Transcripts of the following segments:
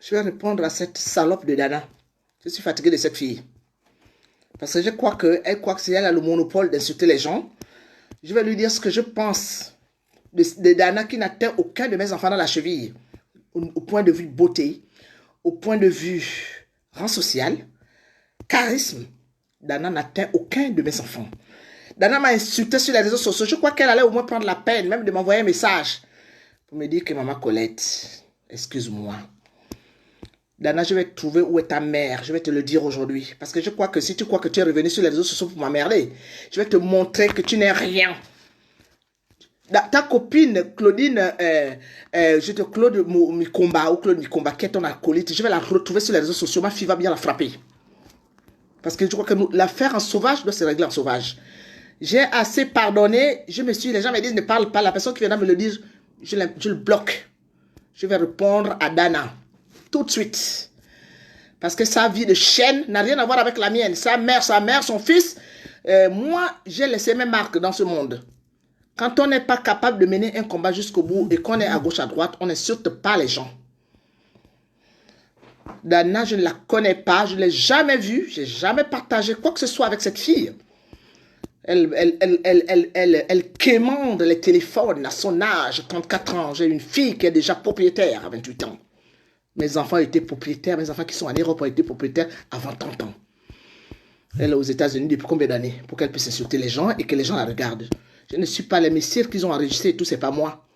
Je vais répondre à cette salope de Dana. Je suis fatigué de cette fille. Parce que je crois qu'elle croit que c'est elle a le monopole d'insulter les gens. Je vais lui dire ce que je pense de Dana qui n'atteint aucun de mes enfants dans la cheville. Au point de vue beauté, au point de vue rang social, charisme. Dana n'atteint aucun de mes enfants. Dana m'a insulté sur les réseaux sociaux. Je crois qu'elle allait au moins prendre la peine, même de m'envoyer un message pour me dire que maman Colette, excuse-moi. Dana, je vais trouver où est ta mère. Je vais te le dire aujourd'hui. Parce que je crois que si tu crois que tu es revenu sur les réseaux sociaux pour m'emmerder, je vais te montrer que tu n'es rien. Ta copine Claudine, Claude Mikomba ou Claude Mikomba, qui est ton acolyte, je vais la retrouver sur les réseaux sociaux. Ma fille va bien la frapper. Parce que je crois que l'affaire en sauvage doit se régler en sauvage. J'ai assez pardonné. Les gens me disent ne parle pas. La personne qui viendra me le dire, je le bloque. Je vais répondre à Dana tout de suite. Parce que sa vie de chienne n'a rien à voir avec la mienne. Sa mère, son fils. Moi, j'ai laissé mes marques dans ce monde. Quand on n'est pas capable de mener un combat jusqu'au bout et qu'on est à gauche, à droite, on n'insulte pas les gens. Dana, je ne la connais pas. Je ne l'ai jamais vue. Je n'ai jamais partagé quoi que ce soit avec cette fille. Elle quémande les téléphones à son âge, 34 ans. J'ai une fille qui est déjà propriétaire à 28 ans. Mes enfants étaient propriétaires. Mes enfants qui sont en Europe ont été propriétaires avant 30 ans. Elle est aux États-Unis depuis combien d'années pour qu'elle puisse insulter les gens et que les gens la regardent. Je ne suis pas les messieurs qu'ils ont enregistrés et tout, c'est pas moi.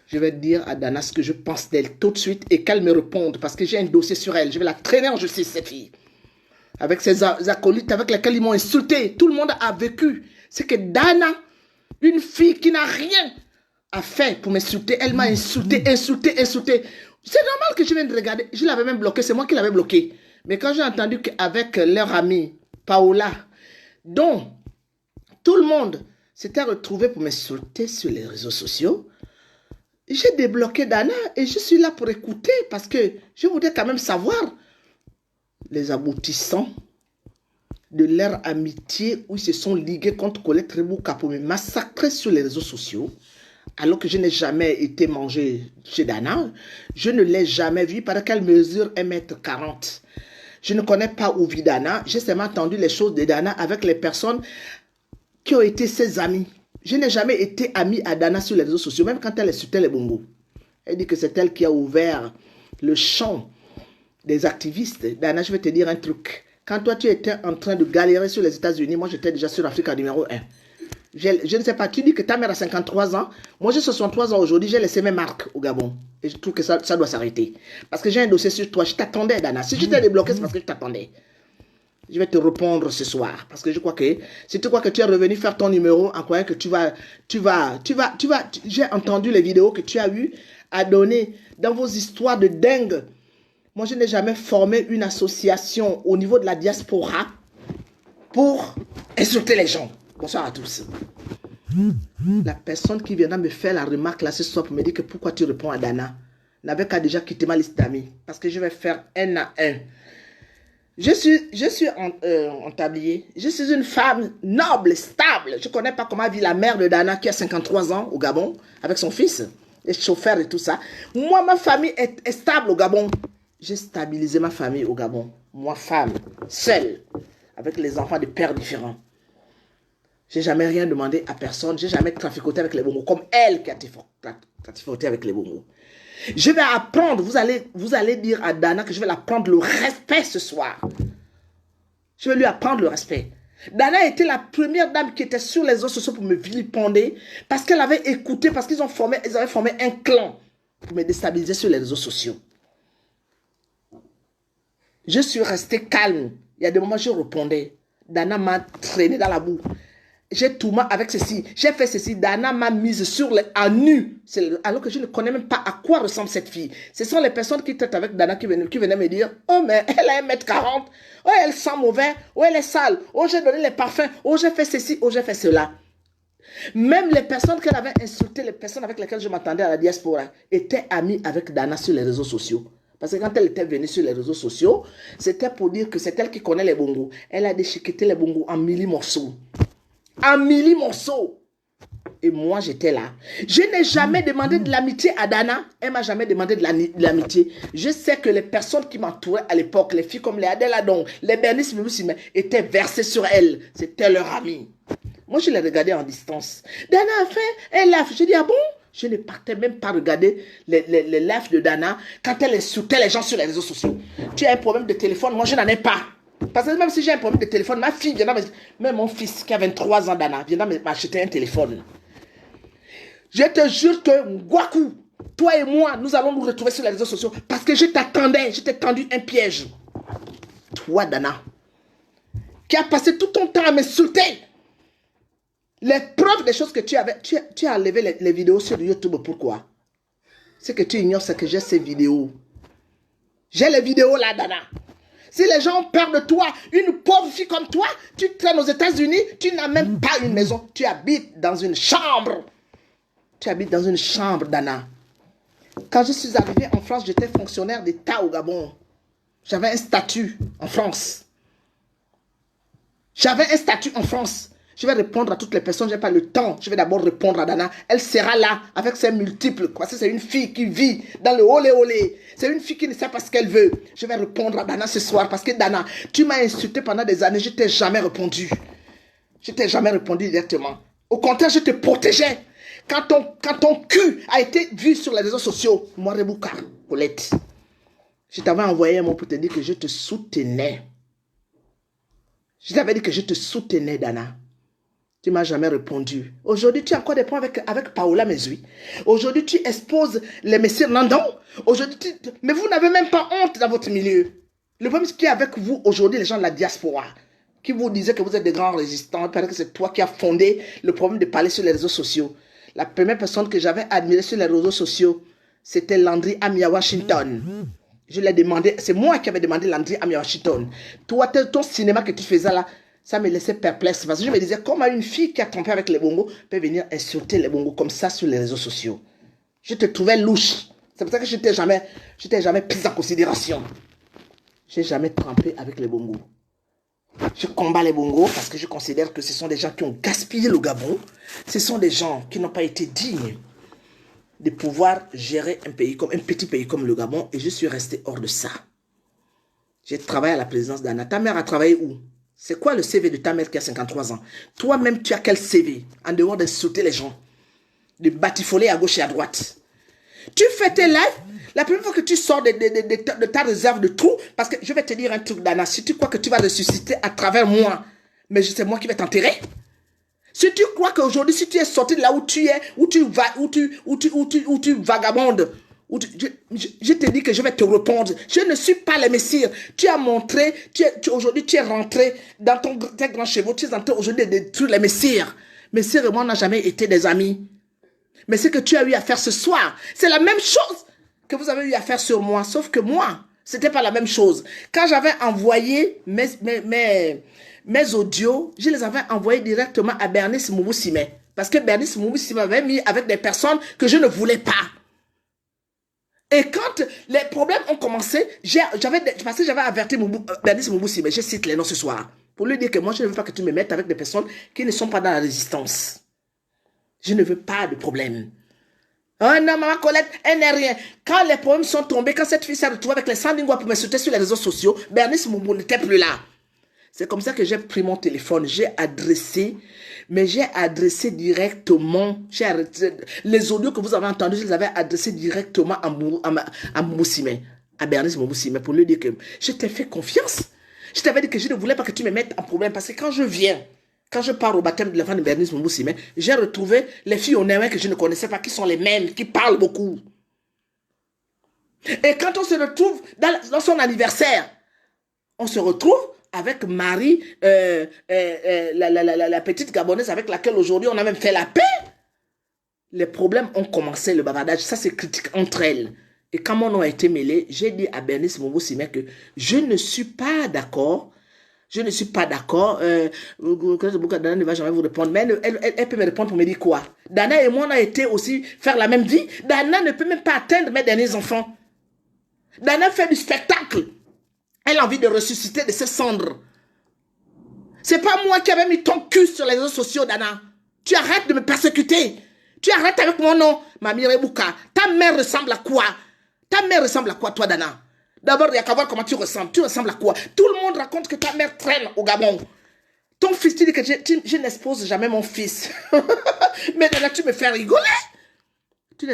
Je vais dire à Dana ce que je pense d'elle tout de suite et qu'elle me réponde parce que j'ai un dossier sur elle. Je vais la traîner en justice, cette fille. Avec ses acolytes avec lesquels ils m'ont insulté. Tout le monde a vécu. C'est que Dana, une fille qui n'a rien à faire pour m'insulter, elle m'a insulté. C'est normal que je vienne de regarder. Je l'avais même bloqué, c'est moi qui l'avais bloqué. Mais quand j'ai entendu qu'avec leur amie, Paola, dont tout le monde s'était retrouvé pour m'insulter sur les réseaux sociaux, j'ai débloqué Dana et je suis là pour écouter parce que je voudrais quand même savoir les aboutissants de leur amitié où ils se sont ligués contre Colette Rebouka pour me massacrer sur les réseaux sociaux alors que je n'ai jamais été mangé chez Dana. Je ne l'ai jamais vu parce qu'elle mesure 1m40. Je ne connais pas où vit Dana. J'ai seulement entendu les choses de Dana avec les personnes qui ont été ses amis. Je n'ai jamais été ami à Dana sur les réseaux sociaux, même quand elle insultait les bongos. Elle dit que c'est elle qui a ouvert le champ des activistes. Dana, je vais te dire un truc. Quand toi, tu étais en train de galérer sur les États-Unis, moi, j'étais déjà sur l'Afrique numéro 1. Je ne sais pas, tu dis que ta mère a 53 ans. Moi, j'ai 63 ans aujourd'hui, j'ai laissé mes marques au Gabon. Et je trouve que ça doit s'arrêter. Parce que j'ai un dossier sur toi. Je t'attendais, Dana. Si je t'ai débloqué, c'est parce que je t'attendais. Je vais te répondre ce soir. Parce que je crois que si tu crois que tu es revenu faire ton numéro en croyant que j'ai entendu les vidéos que tu as eues à donner dans vos histoires de dingue. Moi, je n'ai jamais formé une association au niveau de la diaspora pour insulter les gens. Bonsoir à tous. La personne qui viendra me faire la remarque là ce soir pour me dire que pourquoi tu réponds à Dana n'avait qu'à déjà quitter ma liste d'amis. Parce que je vais faire un à un. Je suis en tablier. Je suis une femme noble, stable. Je ne connais pas comment vit la mère de Dana qui a 53 ans au Gabon avec son fils, les chauffeurs et tout ça. Moi, ma famille est stable au Gabon. J'ai stabilisé ma famille au Gabon. Moi, femme, seule, avec les enfants de pères différents. J'ai jamais rien demandé à personne. J'ai jamais traficoté avec les bongos comme elle qui a traficoté avec les bongos. Je vais apprendre, vous allez dire à Dana que je vais l'apprendre le respect ce soir. Je vais lui apprendre le respect. Dana était la première dame qui était sur les réseaux sociaux pour me vilipender parce qu'elle avait écouté, parce qu'ils avaient formé un clan pour me déstabiliser sur les réseaux sociaux. Je suis resté calme. Il y a des moments où je répondais. Dana m'a traîné dans la boue. J'ai tout mal avec ceci. J'ai fait ceci. Dana m'a mise à nu. Alors que je ne connais même pas à quoi ressemble cette fille. Ce sont les personnes qui traitent avec Dana qui venaient me dire « Oh, mais elle a 1m40. Oh, elle sent mauvais. Oh, elle est sale. Oh, j'ai donné les parfums. Oh, j'ai fait ceci. Oh, j'ai fait cela. » Même les personnes qu'elle avait insultées, les personnes avec lesquelles je m'attendais à la diaspora, étaient amies avec Dana sur les réseaux sociaux. Parce que quand elle était venue sur les réseaux sociaux, c'était pour dire que c'est elle qui connaît les bongos. Elle a déchiqueté les bongos en milli-morceaux. En milli-morceaux. Et moi, j'étais là. Je n'ai jamais demandé de l'amitié à Dana. Elle m'a jamais demandé de l'amitié. Je sais que les personnes qui m'entouraient à l'époque, les filles comme les Adèle Adon, les Bernice Moussime, étaient versées sur elle. C'était leur amie. Moi, je les regardais en distance. Dana a fait un live. J'ai dit, ah bon? Je ne partais même pas regarder les lives de Dana quand elle insultait les gens sur les réseaux sociaux. Tu as un problème de téléphone, moi je n'en ai pas. Parce que même si j'ai un problème de téléphone, ma fille viendra, même mon fils qui a 23 ans, Dana, viendra m'acheter un téléphone. Je te jure que Ngwaku, toi et moi, nous allons nous retrouver sur les réseaux sociaux parce que je t'attendais, je t'ai tendu un piège. Toi, Dana, qui a passé tout ton temps à m'insulter. Les preuves des choses que tu avais, tu as enlevé les vidéos sur YouTube. Pourquoi? C'est que tu ignores, c'est que j'ai ces vidéos. J'ai les vidéos là, Dana. Si les gens ont peur de toi, une pauvre fille comme toi, tu traînes aux États-Unis, tu n'as même pas une maison. Tu habites dans une chambre. Tu habites dans une chambre, Dana. Quand je suis arrivé en France, j'étais fonctionnaire d'État au Gabon. J'avais un statut en France. J'avais un statut en France. Je vais répondre à toutes les personnes, je n'ai pas le temps. Je vais d'abord répondre à Dana. Elle sera là avec ses multiples. Parce que c'est une fille qui vit dans le olé olé. C'est une fille qui ne sait pas ce qu'elle veut. Je vais répondre à Dana ce soir. Parce que Dana, tu m'as insulté pendant des années. Je ne t'ai jamais répondu. Je ne t'ai jamais répondu directement. Au contraire, je te protégeais. Quand ton cul a été vu sur les réseaux sociaux, moi, Rebouka, Colette, je t'avais envoyé un mot pour te dire que je te soutenais. Je t'avais dit que je te soutenais, Dana. Tu ne m'as jamais répondu. Aujourd'hui, tu as encore des points avec Paola Mesui. Aujourd'hui, tu exposes les messieurs Nandon. Aujourd'hui, mais vous n'avez même pas honte dans votre milieu. Le problème, c'est qu'il y a avec vous aujourd'hui les gens de la diaspora qui vous disaient que vous êtes des grands résistants. Parce que c'est toi qui as fondé le problème de parler sur les réseaux sociaux. La première personne que j'avais admirée sur les réseaux sociaux, c'était Landry Amia Washington. Je l'ai demandé, c'est moi qui avais demandé Landry Amia Washington. Toi, ton cinéma que tu faisais là, ça me laissait perplexe parce que je me disais comment une fille qui a trompé avec les bongos peut venir insulter les bongos comme ça sur les réseaux sociaux. Je te trouvais louche. C'est pour ça que je t'ai jamais pris en considération. Je n'ai jamais trompé avec les bongos. Je combats les bongos parce que je considère que ce sont des gens qui ont gaspillé le Gabon. Ce sont des gens qui n'ont pas été dignes de pouvoir gérer un petit pays comme le Gabon et je suis resté hors de ça. J'ai travaillé à la présidence d'Anna. Ta mère a travaillé où? C'est quoi le CV de ta mère qui a 53 ans? Toi-même, tu as quel CV? En dehors d'insulter les gens, de batifoler à gauche et à droite. Tu fais tes lives, la première fois que tu sors de ta réserve de trou, parce que je vais te dire un truc, Dana, si tu crois que tu vas ressusciter à travers moi, mais c'est moi qui vais t'enterrer. Si tu crois qu'aujourd'hui, si tu es sorti de là où tu es, où tu vagabondes, je te dis que je vais te répondre. Je ne suis pas le Messire. Tu as montré, aujourd'hui tu es rentré dans tes grands chevaux, tu es en train aujourd'hui de détruire les Messirs. Messire et moi, on n'a jamais été des amis. Mais ce que tu as eu à faire ce soir, c'est la même chose que vous avez eu à faire sur moi, sauf que moi, c'était pas la même chose. Quand j'avais envoyé mes audios, je les avais envoyés directement à Bernice Moussime. Parce que Bernice Moussime m'avait mis avec des personnes que je ne voulais pas. Et quand les problèmes ont commencé, parce que j'avais averti Bernice Moussime, mais je cite les noms ce soir, pour lui dire que moi, je ne veux pas que tu me mettes avec des personnes qui ne sont pas dans la résistance. Je ne veux pas de problème. Oh non, maman Colette, elle n'est rien. Quand les problèmes sont tombés, quand cette fille s'est retrouvée avec les Sandingwa pour me soutenir sur les réseaux sociaux, Bernice Moumou n'était plus là. C'est comme ça que j'ai pris mon téléphone, j'ai adressé directement, les audios que vous avez entendus, je les avais adressés directement à Moussime, à Bernice Moussime, pour lui dire que je t'ai fait confiance. Je t'avais dit que je ne voulais pas que tu me mettes en problème, parce que quand je pars au baptême de l'enfant de Bernice Moussime, j'ai retrouvé les filles au Néouin que je ne connaissais pas, qui sont les mêmes, qui parlent beaucoup. Et quand on se retrouve dans son anniversaire, on se retrouve avec Marie, la petite Gabonaise avec laquelle aujourd'hui on a même fait la paix. Les problèmes ont commencé, le bavardage, ça c'est critique entre elles. Et quand mon nom a été mêlé, j'ai dit à Bernice Moussime que je ne suis pas d'accord. Je ne suis pas d'accord. Dana ne va jamais vous répondre. Mais elle peut me répondre pour me dire quoi? Dana et moi, on a été aussi faire la même vie. Dana ne peut même pas atteindre mes derniers enfants. Dana fait du spectacle. Elle a envie de ressusciter de ses cendres. C'est pas moi qui avais mis ton cul sur les réseaux sociaux, Dana. Tu arrêtes de me persécuter. Tu arrêtes avec mon nom. Mami Rebouka, ta mère ressemble à quoi? Ta mère ressemble à quoi, toi, Dana? D'abord, il y a qu'à voir comment tu ressembles. Tu ressembles à quoi? Tout le monde raconte que ta mère traîne au Gabon. Ton fils, tu dis que je n'expose jamais mon fils. Mais Dana, tu me fais rigoler. Tu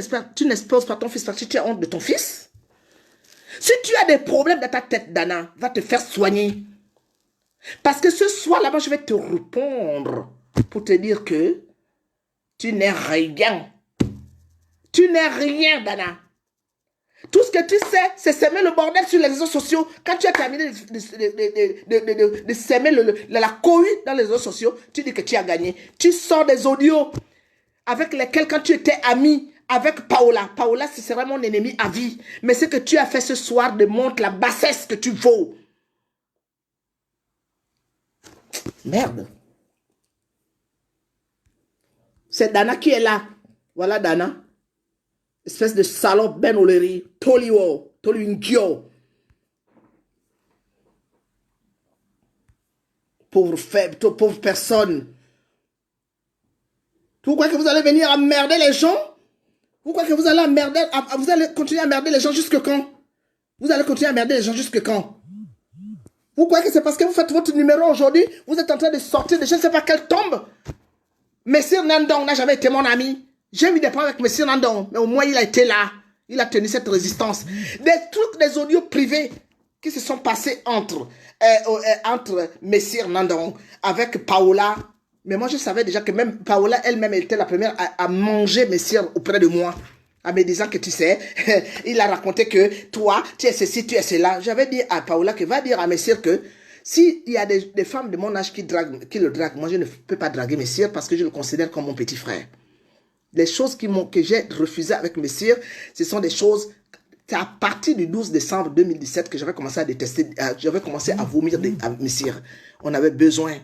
n'exposes pas ton fils parce que tu as honte de ton fils. Si tu as des problèmes dans ta tête, Dana, va te faire soigner. Parce que ce soir, là-bas, je vais te répondre pour te dire que tu n'es rien. Tu n'es rien, Dana. Tout ce que tu sais, c'est semer le bordel sur les réseaux sociaux. Quand tu as terminé de semer la cohue dans les réseaux sociaux, tu dis que tu as gagné. Tu sors des audios avec lesquels, quand tu étais ami avec Paola. Paola, ce serait mon ennemi à vie. Mais ce que tu as fait ce soir démontre la bassesse que tu vaux. Merde. C'est Dana qui est là. Voilà Dana. Espèce de salope Ben Oleri. Toliwo. Toliwingyo. Pauvre faible, pauvre personne. Vous croyez que vous allez venir emmerder les gens? Vous croyez que vous allez continuer à emmerder les gens jusque quand? Vous allez continuer à emmerder les gens jusque quand? Vous croyez que c'est parce que vous faites votre numéro aujourd'hui, vous êtes en train de sortir de je ne sais pas quelle tombe? Messire Nandong n'a jamais été mon ami. J'ai eu des problèmes avec Messire Nandong, mais au moins il a été là. Il a tenu cette résistance. Des trucs, des audios privés qui se sont passés entre Messire Nandong avec Paola. Mais moi je savais déjà que même Paola elle-même était la première à manger Messire auprès de moi. En me disant que tu sais, il a raconté que toi, tu es ceci, tu es cela. J'avais dit à Paola que va dire à Messire que s'il y a des femmes de mon âge qui le draguent, moi je ne peux pas draguer Messire parce que je le considère comme mon petit frère. Les choses que j'ai refusées avec Messire, ce sont des choses, c'est à partir du 12 décembre 2017 que j'avais commencé à détester, j'avais commencé à vomir à Messire. On avait besoin.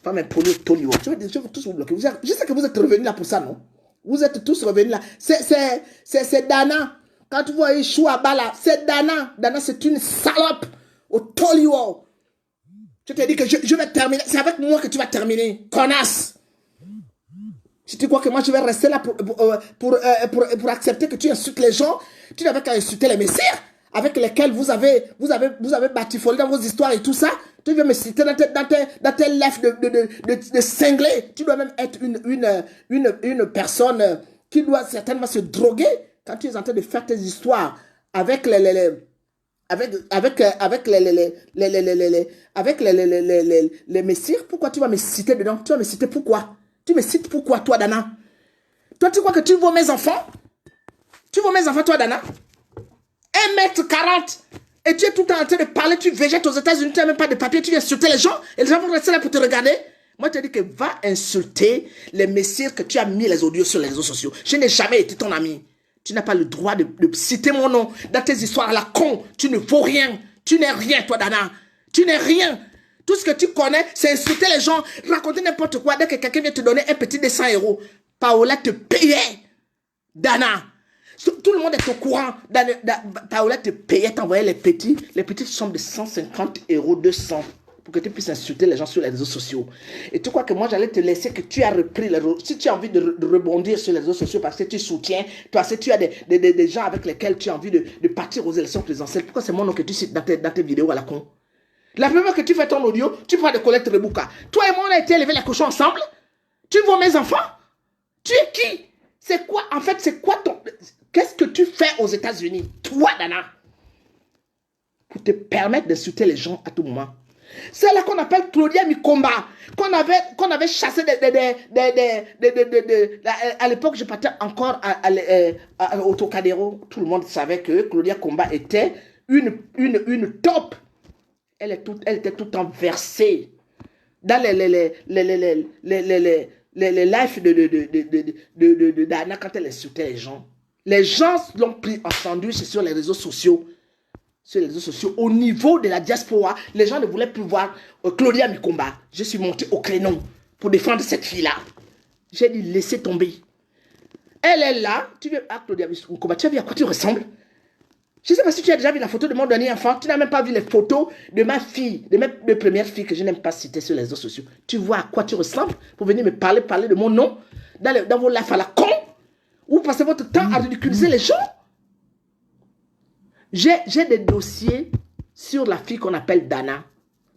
Pas même pour le Tolio. Je vais tous vous bloquer. Je sais que vous êtes revenus là pour ça, non? Vous êtes tous revenus là. C'est Dana. Quand tu vois Yeshua Bala, c'est Dana. Dana, c'est une salope. Au Tolio. Je te dis que je vais terminer. C'est avec moi que tu vas terminer. Connasse. Si tu crois que moi je vais rester là pour accepter que tu insultes les gens, tu n'avais qu'à insulter les messieurs avec lesquels vous avez batifolé dans vos histoires et tout ça. Tu veux me citer dans tes lèvres de cinglé. Tu dois même être une personne qui doit certainement se droguer quand tu es en train de faire tes histoires avec les messieurs. Pourquoi tu vas me citer dedans? Tu vas me citer pourquoi? Tu me cites pourquoi, toi, Dana? Toi, tu crois que tu vaux mes enfants? Tu vaux mes enfants, toi, Dana? 1m40. Et tu es tout le temps en train de parler, tu végètes aux États-Unis, tu n'as même pas de papier, tu viens insulter les gens, et les gens vont rester là pour te regarder. Moi, je te dis que va insulter les messieurs que tu as mis les audios sur les réseaux sociaux. Je n'ai jamais été ton ami. Tu n'as pas le droit de citer mon nom dans tes histoires à la con. Tu ne vaux rien. Tu n'es rien, toi, Dana. Tu n'es rien. Tout ce que tu connais, c'est insulter les gens, raconter n'importe quoi. Dès que quelqu'un vient te donner un petit de 100 €, Paola te payait. Dana. Tout le monde est au courant. Paola te payait, t'envoyait les petits. Les petites sommes de 150 €, 200 pour que tu puisses insulter les gens sur les réseaux sociaux. Et tu crois que moi, j'allais te laisser que tu as repris les réseaux. Si tu as envie de rebondir sur les réseaux sociaux parce que tu soutiens, toi, si tu as des gens avec lesquels tu as envie de partir aux élections présidentielles, pourquoi c'est mon nom que tu cites dans tes vidéos à la con? La première fois que tu fais ton audio, tu prends de Colette Rebouka. Toi et moi, on a été élevés les cochons ensemble. Tu vois mes enfants? Tu es qui? C'est quoi? En fait, c'est quoi ton... Qu'est-ce que tu fais aux États-Unis? Toi, Dana. Pour te permettre d'insulter les gens à tout moment. C'est là qu'on appelle Claudia Mikomba. Qu'on avait chassé à l'époque, je partais encore au Tocadéro. Tout le monde savait que Claudia Comba était une top. Elle était tout le temps versée dans les lives de Dana quand elle insultait les gens. Les gens l'ont pris en sandwich sur les réseaux sociaux. Au niveau de la diaspora, les gens ne voulaient plus voir Claudia Mikomba. Je suis monté au créneau pour défendre cette fille-là. J'ai dit, laissez tomber. Elle est là. Tu veux, Claudia Mikomba, tu as vu à quoi tu ressembles? Je ne sais pas si tu as déjà vu la photo de mon dernier enfant. Tu n'as même pas vu les photos de ma fille, de mes deux premières filles que je n'aime pas citer sur les réseaux sociaux. Tu vois à quoi tu ressembles pour venir me parler de mon nom dans vos lives à la con. Vous passez votre temps à ridiculiser les gens. J'ai des dossiers sur la fille qu'on appelle Dana.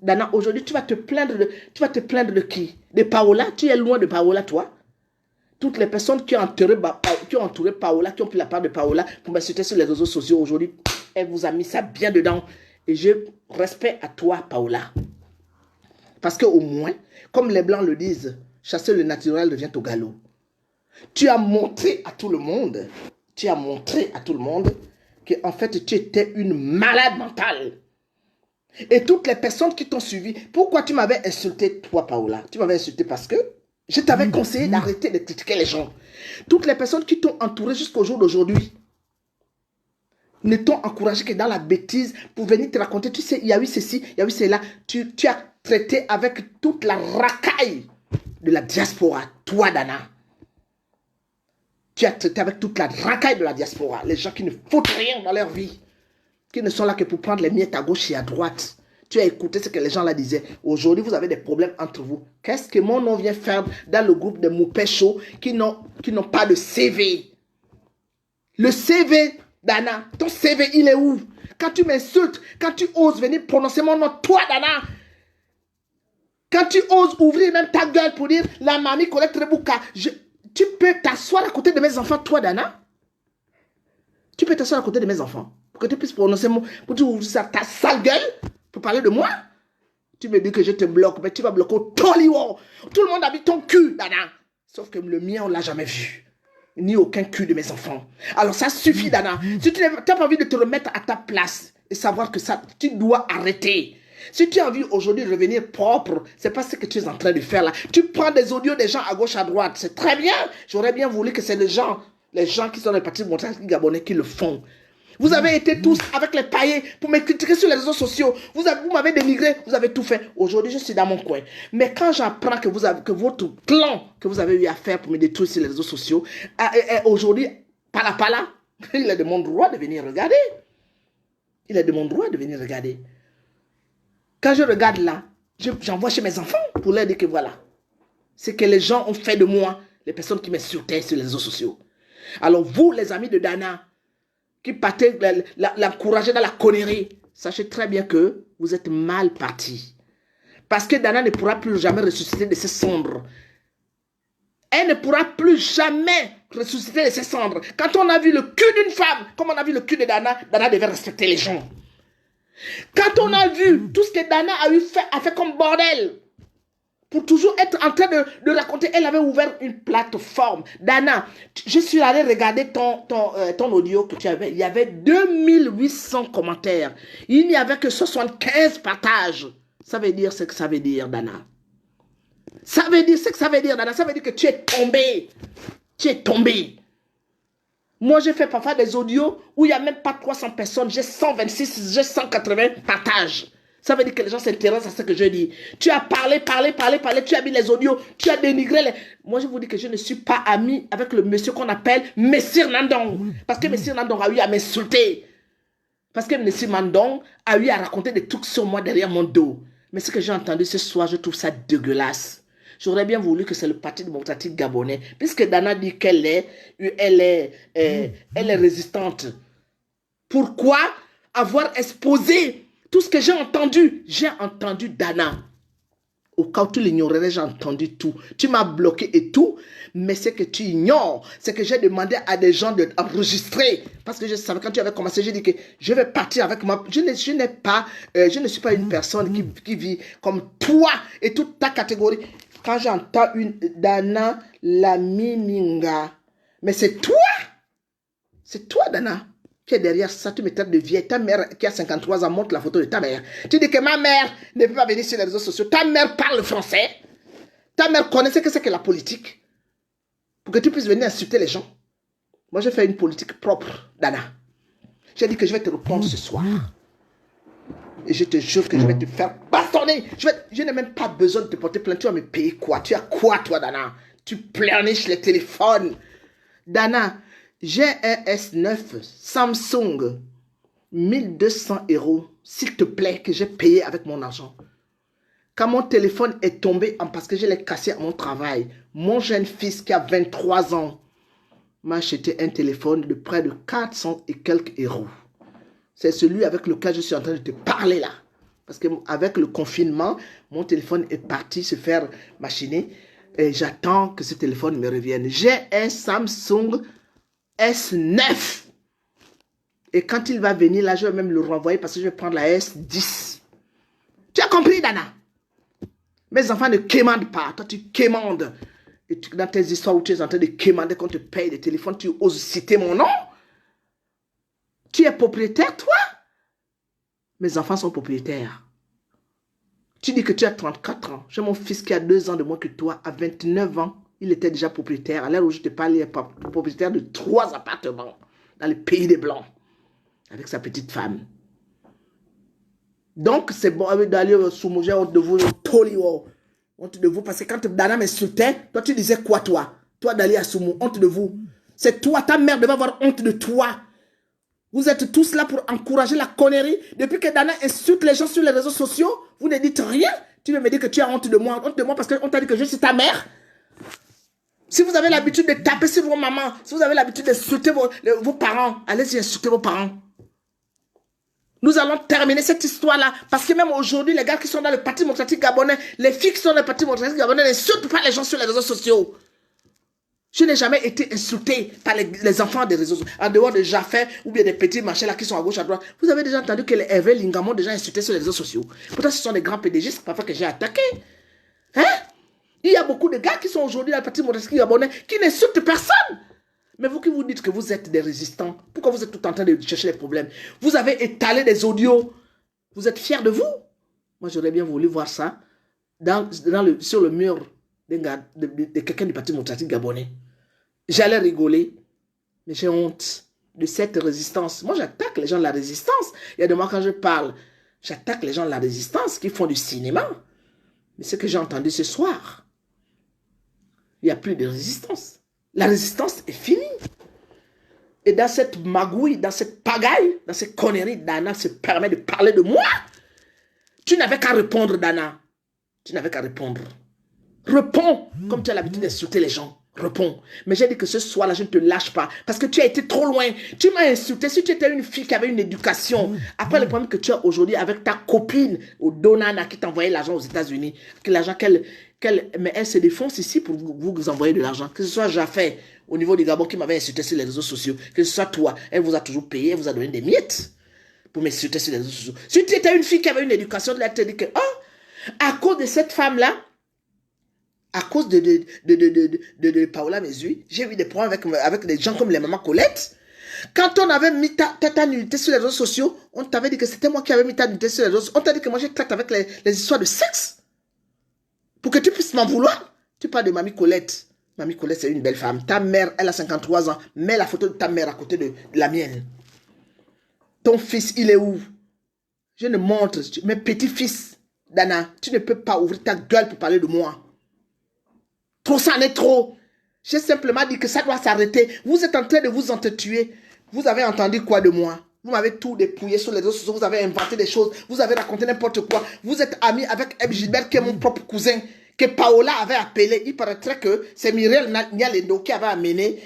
Dana, aujourd'hui, tu vas te plaindre de qui? De Paola? Tu es loin de Paola, toi? Toutes les personnes qui ont entouré Paola, qui ont pris la part de Paola pour m'insulter sur les réseaux sociaux aujourd'hui, elle vous a mis ça bien dedans. Et je respecte à toi, Paola. Parce qu'au moins, comme les Blancs le disent, chasser le naturel devient au galop. Tu as montré à tout le monde, qu'en fait, tu étais une malade mentale. Et toutes les personnes qui t'ont suivi, pourquoi tu m'avais insulté, toi, Paola? Tu m'avais insulté parce que je t'avais conseillé d'arrêter de critiquer les gens. Toutes les personnes qui t'ont entouré jusqu'au jour d'aujourd'hui ne t'ont encouragé que dans la bêtise pour venir te raconter. Tu sais, il y a eu ceci, il y a eu cela. Tu as traité avec toute la racaille de la diaspora, toi, Dana. Tu as traité avec toute la racaille de la diaspora. Les gens qui ne foutent rien dans leur vie. Qui ne sont là que pour prendre les miettes à gauche et à droite. Tu as écouté ce que les gens là disaient. Aujourd'hui, vous avez des problèmes entre vous. Qu'est-ce que mon nom vient faire dans le groupe de Moupécho qui n'ont pas de CV? Le CV, Dana, ton CV, il est où? Quand tu m'insultes, quand tu oses venir prononcer mon nom, toi, Dana, quand tu oses ouvrir même ta gueule pour dire la mamie collecte Rebouka, tu peux t'asseoir à côté de mes enfants, toi, Dana? Tu peux t'asseoir à côté de mes enfants pour que tu puisses prononcer mon... Pour que tu ouvres ta sale gueule pour parler de moi? Tu me dis que je te bloque, mais tu vas bloquer au Toliwo. Tout le monde habite ton cul, Dana. Sauf que le mien, on ne l'a jamais vu. Ni aucun cul de mes enfants. Alors ça suffit, Dana. Si tu n'as pas envie de te remettre à ta place et savoir que ça, tu dois arrêter. Si tu as envie aujourd'hui de revenir propre, c'est pas ce que tu es en train de faire là. Tu prends des audios des gens à gauche, à droite. C'est très bien. J'aurais bien voulu que c'est les gens qui sont dans les partis démocratiques gabonais qui le font. Vous avez été tous avec les paillets pour me critiquer sur les réseaux sociaux. Vous m'avez dénigré, vous avez tout fait. Aujourd'hui, je suis dans mon coin. Mais quand j'apprends que votre plan que vous avez eu à faire pour me détruire sur les réseaux sociaux, aujourd'hui, pala, il est de mon droit de venir regarder. Il est de mon droit de venir regarder. Quand je regarde là, j'envoie chez mes enfants pour leur dire que voilà, c'est que les gens ont fait de moi, les personnes qui m'insultaient sur les réseaux sociaux. Alors vous, les amis de Dana, qui partez l'encourager dans la connerie, sachez très bien que vous êtes mal partis. Parce que Dana ne pourra plus jamais ressusciter de ses cendres. Elle ne pourra plus jamais ressusciter de ses cendres. Quand on a vu le cul d'une femme, comme on a vu le cul de Dana, Dana devait respecter les gens. Quand on a vu tout ce que Dana a fait comme bordel, pour toujours être en train de raconter, elle avait ouvert une plateforme. Dana, je suis allé regarder ton audio que tu avais. Il y avait 2800 commentaires. Il n'y avait que 75 partages. Ça veut dire ce que ça veut dire, Dana. Ça veut dire ce que ça veut dire, Dana. Ça veut dire que tu es tombé. Tu es tombé. Moi, j'ai fait parfois des audios où il n'y a même pas 300 personnes. J'ai 126, j'ai 180 partages. Ça veut dire que les gens s'intéressent à ce que je dis. Tu as parlé, tu as mis les audios, tu as dénigré les... Moi, je vous dis que je ne suis pas ami avec le monsieur qu'on appelle Messire Nandong. Parce que Messire Nandong a eu à m'insulter. Parce que Messire Nandong a eu à raconter des trucs sur moi derrière mon dos. Mais ce que j'ai entendu ce soir, je trouve ça dégueulasse. J'aurais bien voulu que c'est le Parti démocratique gabonais. Puisque Dana dit qu'elle est résistante. Pourquoi avoir exposé tout ce que j'ai entendu? J'ai entendu Dana. Au cas où tu l'ignorerais, j'ai entendu tout. Tu m'as bloqué et tout, mais ce que tu ignores, c'est que j'ai demandé à des gens d'enregistrer. Parce que je savais, quand tu avais commencé, j'ai dit que je vais partir avec moi. Je ne suis pas une personne qui vit comme toi et toute ta catégorie. Quand j'entends une Dana Lamininga, mais c'est toi, Dana, qui est derrière ça. Tu me traites de vieille. Ta mère qui a 53 ans montre la photo de ta mère. Tu dis que ma mère ne peut pas venir sur les réseaux sociaux. Ta mère parle français. Ta mère connaît ce que c'est que la politique. Pour que tu puisses venir insulter les gens. Moi, j'ai fait une politique propre, Dana. J'ai dit que je vais te répondre ce soir. Et je te jure que je vais te faire bastonner. Je n'ai même pas besoin de te porter plainte. Tu vas me payer quoi? Tu as quoi, toi, Dana? Tu pleurniches les téléphones. Dana, j'ai un S9 Samsung 1 200 €, s'il te plaît, que j'ai payé avec mon argent. Quand mon téléphone est tombé, parce que je l'ai cassé à mon travail, mon jeune fils qui a 23 ans m'a acheté un téléphone de près de 400 et quelques euros. C'est celui avec lequel je suis en train de te parler là. Parce qu'avec le confinement, mon téléphone est parti se faire machiner. Et j'attends que ce téléphone me revienne. J'ai un Samsung S9. Et quand il va venir, là, je vais même le renvoyer parce que je vais prendre la S10. Tu as compris, Dana? Mes enfants ne quémandent pas. Toi, tu quémandes. Et dans tes histoires où tu es en train de quémander qu'on te paye des téléphones, tu oses citer mon nom? Tu es propriétaire, toi? Mes enfants sont propriétaires. Tu dis que tu as 34 ans. J'ai mon fils qui a 2 ans de moins que toi. À 29 ans, il était déjà propriétaire. À l'heure où je te parle, il est propriétaire de 3 appartements dans le pays des Blancs. Avec sa petite femme. Donc, c'est bon d'aller sous mon honte de vous, honte de vous, parce que quand Dana m'insultait, toi, tu disais quoi, toi? Toi, d'aller à Soumou, honte de vous. C'est toi, ta mère devait avoir honte de toi. Vous êtes tous là pour encourager la connerie. Depuis que Dana insulte les gens sur les réseaux sociaux, vous ne dites rien. Tu veux me dire que tu as honte de moi parce qu'on t'a dit que je suis ta mère. Si vous avez l'habitude de taper sur vos mamans, si vous avez l'habitude d'insulter vos parents, allez-y insulter vos parents. Nous allons terminer cette histoire-là. Parce que même aujourd'hui, les gars qui sont dans le Parti démocratique gabonais, les filles qui sont dans le Parti démocratique gabonais n'insultent pas les gens sur les réseaux sociaux. Je n'ai jamais été insulté par les enfants des réseaux sociaux. En dehors de Jaffé ou bien des petits machins là qui sont à gauche, à droite. Vous avez déjà entendu que les Hervé Lingam ont déjà insulté sur les réseaux sociaux. Pourtant, ce sont des grands PDG, c'est parfois que j'ai attaqué. Hein? Il y a beaucoup de gars qui sont aujourd'hui dans le Parti démocratique gabonais qui n'insultent personne. Mais vous qui vous dites que vous êtes des résistants, pourquoi vous êtes tout en train de chercher les problèmes? Vous avez étalé des audios. Vous êtes fiers de vous? Moi, j'aurais bien voulu voir ça sur le mur de quelqu'un du Parti démocratique gabonais. J'allais rigoler, mais j'ai honte de cette résistance. Moi, j'attaque les gens de la résistance. Il y a de moi, quand je parle, j'attaque les gens de la résistance qui font du cinéma. Mais ce que j'ai entendu ce soir, il n'y a plus de résistance. La résistance est finie. Et dans cette magouille, dans cette pagaille, dans cette connerie, Dana se permet de parler de moi. Tu n'avais qu'à répondre, Dana. Tu n'avais qu'à répondre. Réponds, comme tu as l'habitude d'insulter les gens. Réponds. Mais j'ai dit que ce soir-là, je ne te lâche pas. Parce que tu as été trop loin. Tu m'as insulté. Si tu étais une fille qui avait une éducation, après le problème que tu as aujourd'hui avec ta copine, au Donana, qui t'envoyait l'argent aux États-Unis, que l'argent mais elle se défonce ici pour vous envoyer de l'argent. Que ce soit Jaffé, au niveau du Gabon, qui m'avait insulté sur les réseaux sociaux, que ce soit toi, elle vous a toujours payé, elle vous a donné des miettes pour m'insulter sur les réseaux sociaux. Si tu étais une fille qui avait une éducation, elle te dit que, oh, à cause de cette femme-là, à cause de Paola Mesui, j'ai eu des problèmes avec des gens comme les mamans Colette. Quand on avait mis ta nudité sur les réseaux sociaux, on t'avait dit que c'était moi qui avais mis ta nudité sur les réseaux sociaux. On t'a dit que moi, j'ai traite avec les histoires de sexe. Pour que tu puisses m'en vouloir. Tu parles de Mamie Colette. Mamie Colette, c'est une belle femme. Ta mère, elle a 53 ans. Mets la photo de ta mère à côté de la mienne. Ton fils, il est où? Je ne montre. Mes petits-fils, Dana, tu ne peux pas ouvrir ta gueule pour parler de moi. Trop, ça en est trop. J'ai simplement dit que ça doit s'arrêter. Vous êtes en train de vous entretuer. Vous avez entendu quoi de moi? Vous m'avez tout dépouillé sur les réseaux sociaux. Vous avez inventé des choses. Vous avez raconté n'importe quoi. Vous êtes ami avec Eb Gilbert, qui est mon propre cousin, que Paola avait appelé. Il paraîtrait que c'est Mireille Nialendo qui avait amené,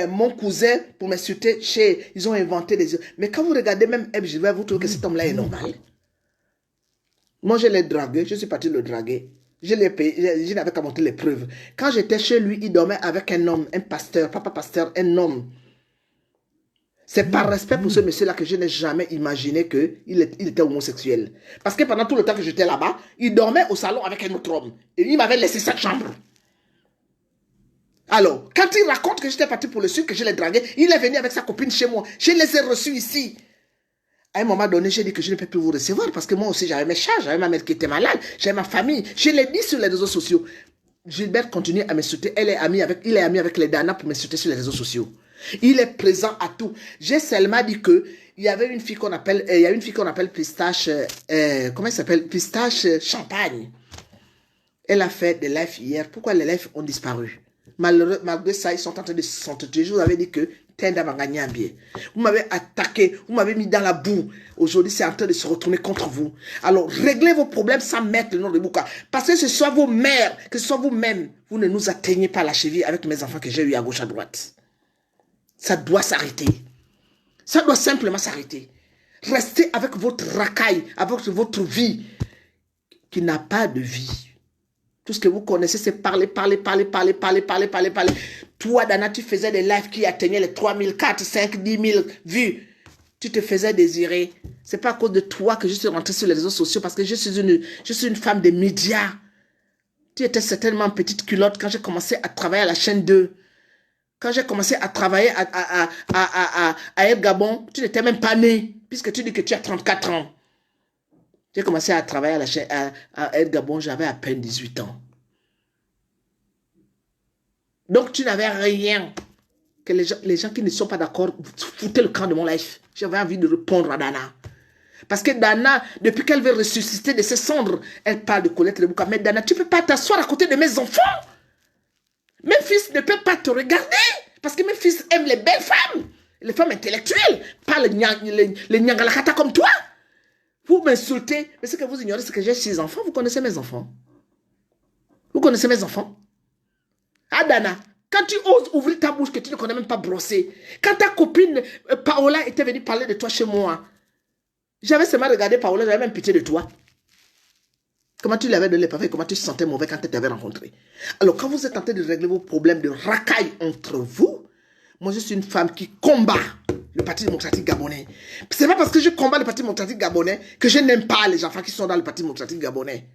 mon cousin pour m'insulter chez... Ils ont inventé des... Mais quand vous regardez même Eb Gilbert, vous trouvez que cet homme-là est normal. Moi, je l'ai dragué. Je suis parti le draguer. Je l'ai payé, je n'avais qu'à monter les preuves. Quand j'étais chez lui, il dormait avec un homme, un pasteur, papa pasteur, un homme. C'est par respect pour ce monsieur-là que je n'ai jamais imaginé qu'il était homosexuel. Parce que pendant tout le temps que j'étais là-bas, il dormait au salon avec un autre homme. Et il m'avait laissé sa chambre. Alors, quand il raconte que j'étais parti pour le sud, que je l'ai dragué, il est venu avec sa copine chez moi. Je les ai reçus ici. À un moment donné, j'ai dit que je ne peux plus vous recevoir parce que moi aussi, j'avais mes charges, j'avais ma mère qui était malade, j'avais ma famille. Je l'ai dit sur les réseaux sociaux. Gilbert continue à m'insulter. Il est ami avec les Dana pour m'insulter sur les réseaux sociaux. Il est présent à tout. J'ai seulement dit que il y avait une fille qu'on appelle, Pistache, comment elle s'appelle? Pistache Champagne. Elle a fait des lives hier. Pourquoi les lives ont disparu? Malgré ça, ils sont en train de s'entretuer. Je vous avais dit que Vous m'avez attaqué, vous m'avez mis dans la boue. Aujourd'hui, c'est en train de se retourner contre vous. Alors, réglez vos problèmes sans mettre le nom de Bouka. Parce que ce soit vos mères, que ce soit vous-même, vous ne nous atteignez pas la cheville avec mes enfants que j'ai eu à gauche, à droite. Ça doit s'arrêter. Ça doit simplement s'arrêter. Restez avec votre racaille, avec votre vie, qui n'a pas de vie. Tout ce que vous connaissez, c'est parler. Toi, Dana, tu faisais des lives qui atteignaient les 3 000, 4, 5, 10 000 vues. Tu te faisais désirer. C'est pas à cause de toi que je suis rentrée sur les réseaux sociaux parce que je suis une femme des médias. Tu étais certainement en petite culotte quand j'ai commencé à travailler à la chaîne 2. Quand j'ai commencé à travailler à Air Gabon, tu n'étais même pas né, puisque tu dis que tu as 34 ans. J'ai commencé à travailler à Air Gabon, j'avais à peine 18 ans. Donc tu n'avais rien. Que les gens qui ne sont pas d'accord, foutaient le camp de mon life. J'avais envie de répondre à Dana. Parce que Dana, depuis qu'elle veut ressusciter de ses cendres, elle parle de Colette Lebouka. Mais Dana, tu ne peux pas t'asseoir à côté de mes enfants. Mes fils ne peuvent pas te regarder. Parce que mes fils aiment les belles femmes. Les femmes intellectuelles. Pas les nyangalakata comme toi. Vous m'insultez. Mais ce que vous ignorez, c'est que j'ai 6 enfants. Vous connaissez mes enfants. Vous connaissez mes enfants. Ah Dana, quand tu oses ouvrir ta bouche que tu ne connais même pas brosser. Quand ta copine Paola était venue parler de toi chez moi. J'avais seulement regardé Paola, j'avais même pitié de toi. Comment tu l'avais donné les parfums, comment tu te sentais mauvais quand tu t'avais rencontré. Alors, quand vous êtes en train de régler vos problèmes de racaille entre vous, moi, je suis une femme qui combat le Parti démocratique gabonais. C'est pas parce que je combats le Parti démocratique gabonais que je n'aime pas les enfants qui sont dans le Parti démocratique gabonais.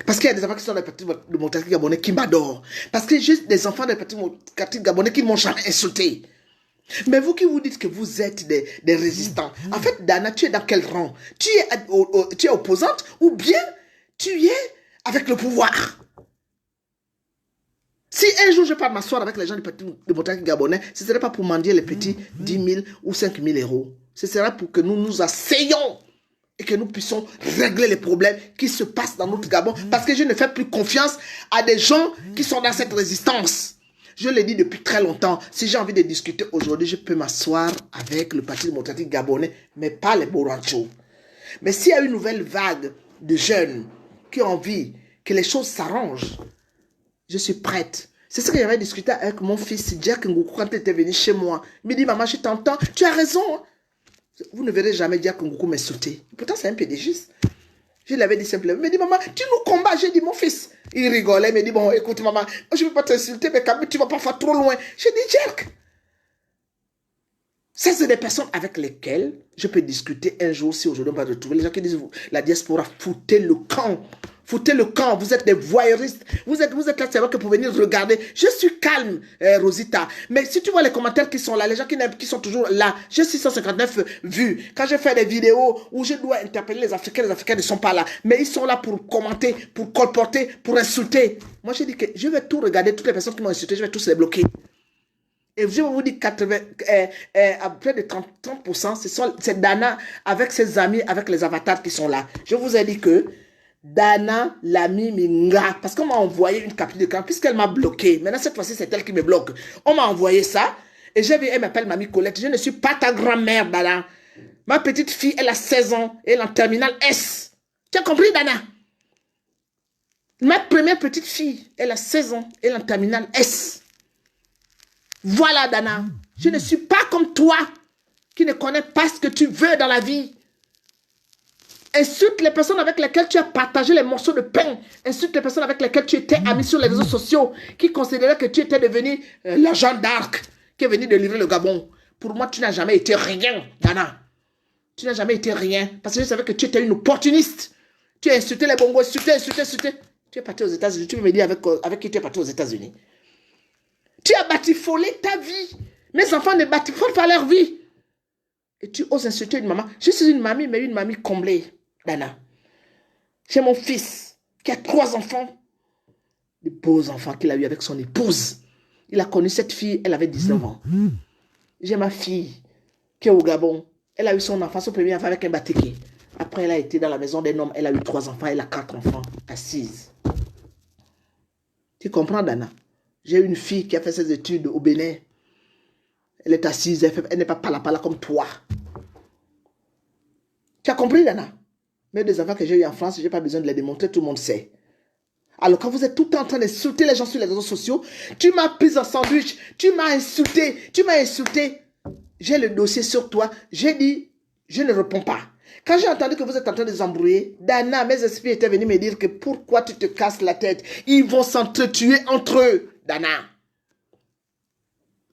Parce qu'il y a des enfants qui sont dans le Parti démocratique gabonais qui m'adorent. Parce que j'ai des enfants dans le Parti démocratique gabonais qui ne m'ont jamais insulté. Mais vous qui vous dites que vous êtes des résistants, en fait, Dana, tu es dans quel rang? Tu es opposante ou bien tu es avec le pouvoir? Si un jour je pars m'asseoir avec les gens du Parti démocratique gabonais, ce ne serait pas pour mendier les petits 10 000 ou 5 000 euros. Ce serait pour que nous nous asseyions et que nous puissions régler les problèmes qui se passent dans notre Gabon. Parce que je ne fais plus confiance à des gens qui sont dans cette résistance. Je l'ai dit depuis très longtemps. Si j'ai envie de discuter aujourd'hui, je peux m'asseoir avec le Parti démocratique gabonais, mais pas les Boranchos. Mais s'il y a une nouvelle vague de jeunes qui ont envie que les choses s'arrangent, je suis prête. C'est ce que j'avais discuté avec mon fils Jack Ngoukou quand il était venu chez moi. Il me dit, maman, je t'entends, tu as raison. Vous ne verrez jamais Jack Ngoukou m'insulter. Pourtant, c'est un pédégiste. Je l'avais dit simplement. Il me dit, maman, tu nous combats. J'ai dit, mon fils. Il rigolait. Il me dit, bon, écoute, maman, je ne veux pas t'insulter, mais quand même, tu vas parfois trop loin. J'ai dit, Jack. Ça, c'est des personnes avec lesquelles je peux discuter un jour si aujourd'hui on va retrouver. Les gens qui disent, la diaspora, foutez le camp. Foutez le camp, vous êtes des voyeuristes. Vous êtes là, c'est vrai que pour venir regarder. Je suis calme, Rosita. Mais si tu vois les commentaires qui sont là, les gens qui sont toujours là, j'ai 659 vues. Quand je fais des vidéos où je dois interpeller les Africains ne sont pas là. Mais ils sont là pour commenter, pour colporter, pour insulter. Moi, je dis que je vais tout regarder, toutes les personnes qui m'ont insulté, je vais tous les bloquer. Et je vais vous dire à près de 30%, c'est Dana avec ses amis, avec les avatars qui sont là. Je vous ai dit que Dana Lami Minga, parce qu'on m'a envoyé une capture d'écran, puisqu'elle m'a bloqué. Maintenant, cette fois-ci, c'est elle qui me bloque. On m'a envoyé ça, et j'ai vu, elle m'appelle Mamie Colette. Je ne suis pas ta grand-mère, Dana. Ma petite fille, elle a 16 ans, et elle est en terminale S. Tu as compris, Dana? Ma première petite fille, elle a 16 ans, elle est en terminale S. Voilà, Dana. Je ne suis pas comme toi, qui ne connais pas ce que tu veux dans la vie. Insulte les personnes avec lesquelles tu as partagé les morceaux de pain. Insulte les personnes avec lesquelles tu étais ami sur les réseaux sociaux, qui considéraient que tu étais devenu la Jeanne d'Arc, qui est venue de livrer le Gabon. Pour moi, tu n'as jamais été rien, Dana. Tu n'as jamais été rien. Parce que je savais que tu étais une opportuniste. Tu as insulté les Bongos, insulté. Tu es parti aux États-Unis. Tu peux me dire avec qui tu es parti aux États-Unis. Tu as batifolé ta vie. Mes enfants ne batifolent pas leur vie. Et tu oses insulter une maman. Je suis une mamie, mais une mamie comblée, Dana. J'ai mon fils qui a 3 enfants. Des beaux enfants qu'il a eu avec son épouse. Il a connu cette fille, elle avait 19 ans. J'ai ma fille qui est au Gabon. Elle a eu son enfant, son premier enfant avec un batéké. Après, elle a été dans la maison d'un homme. Elle a eu 3 enfants, elle a 4 enfants, assise. Tu comprends, Dana? J'ai une fille qui a fait ses études au Bénin. Elle est assise, elle n'est pas pala comme toi. Tu as compris, Dana? Mais des enfants que j'ai eu en France, je n'ai pas besoin de les démontrer, tout le monde sait. Alors quand vous êtes tout le temps en train d'insulter les gens sur les réseaux sociaux, tu m'as pris en sandwich, tu m'as insulté. J'ai le dossier sur toi, j'ai dit, je ne réponds pas. Quand j'ai entendu que vous êtes en train de vous embrouiller, Dana, mes esprits étaient venus me dire que pourquoi tu te casses la tête? Ils vont s'entretuer entre eux, Dana.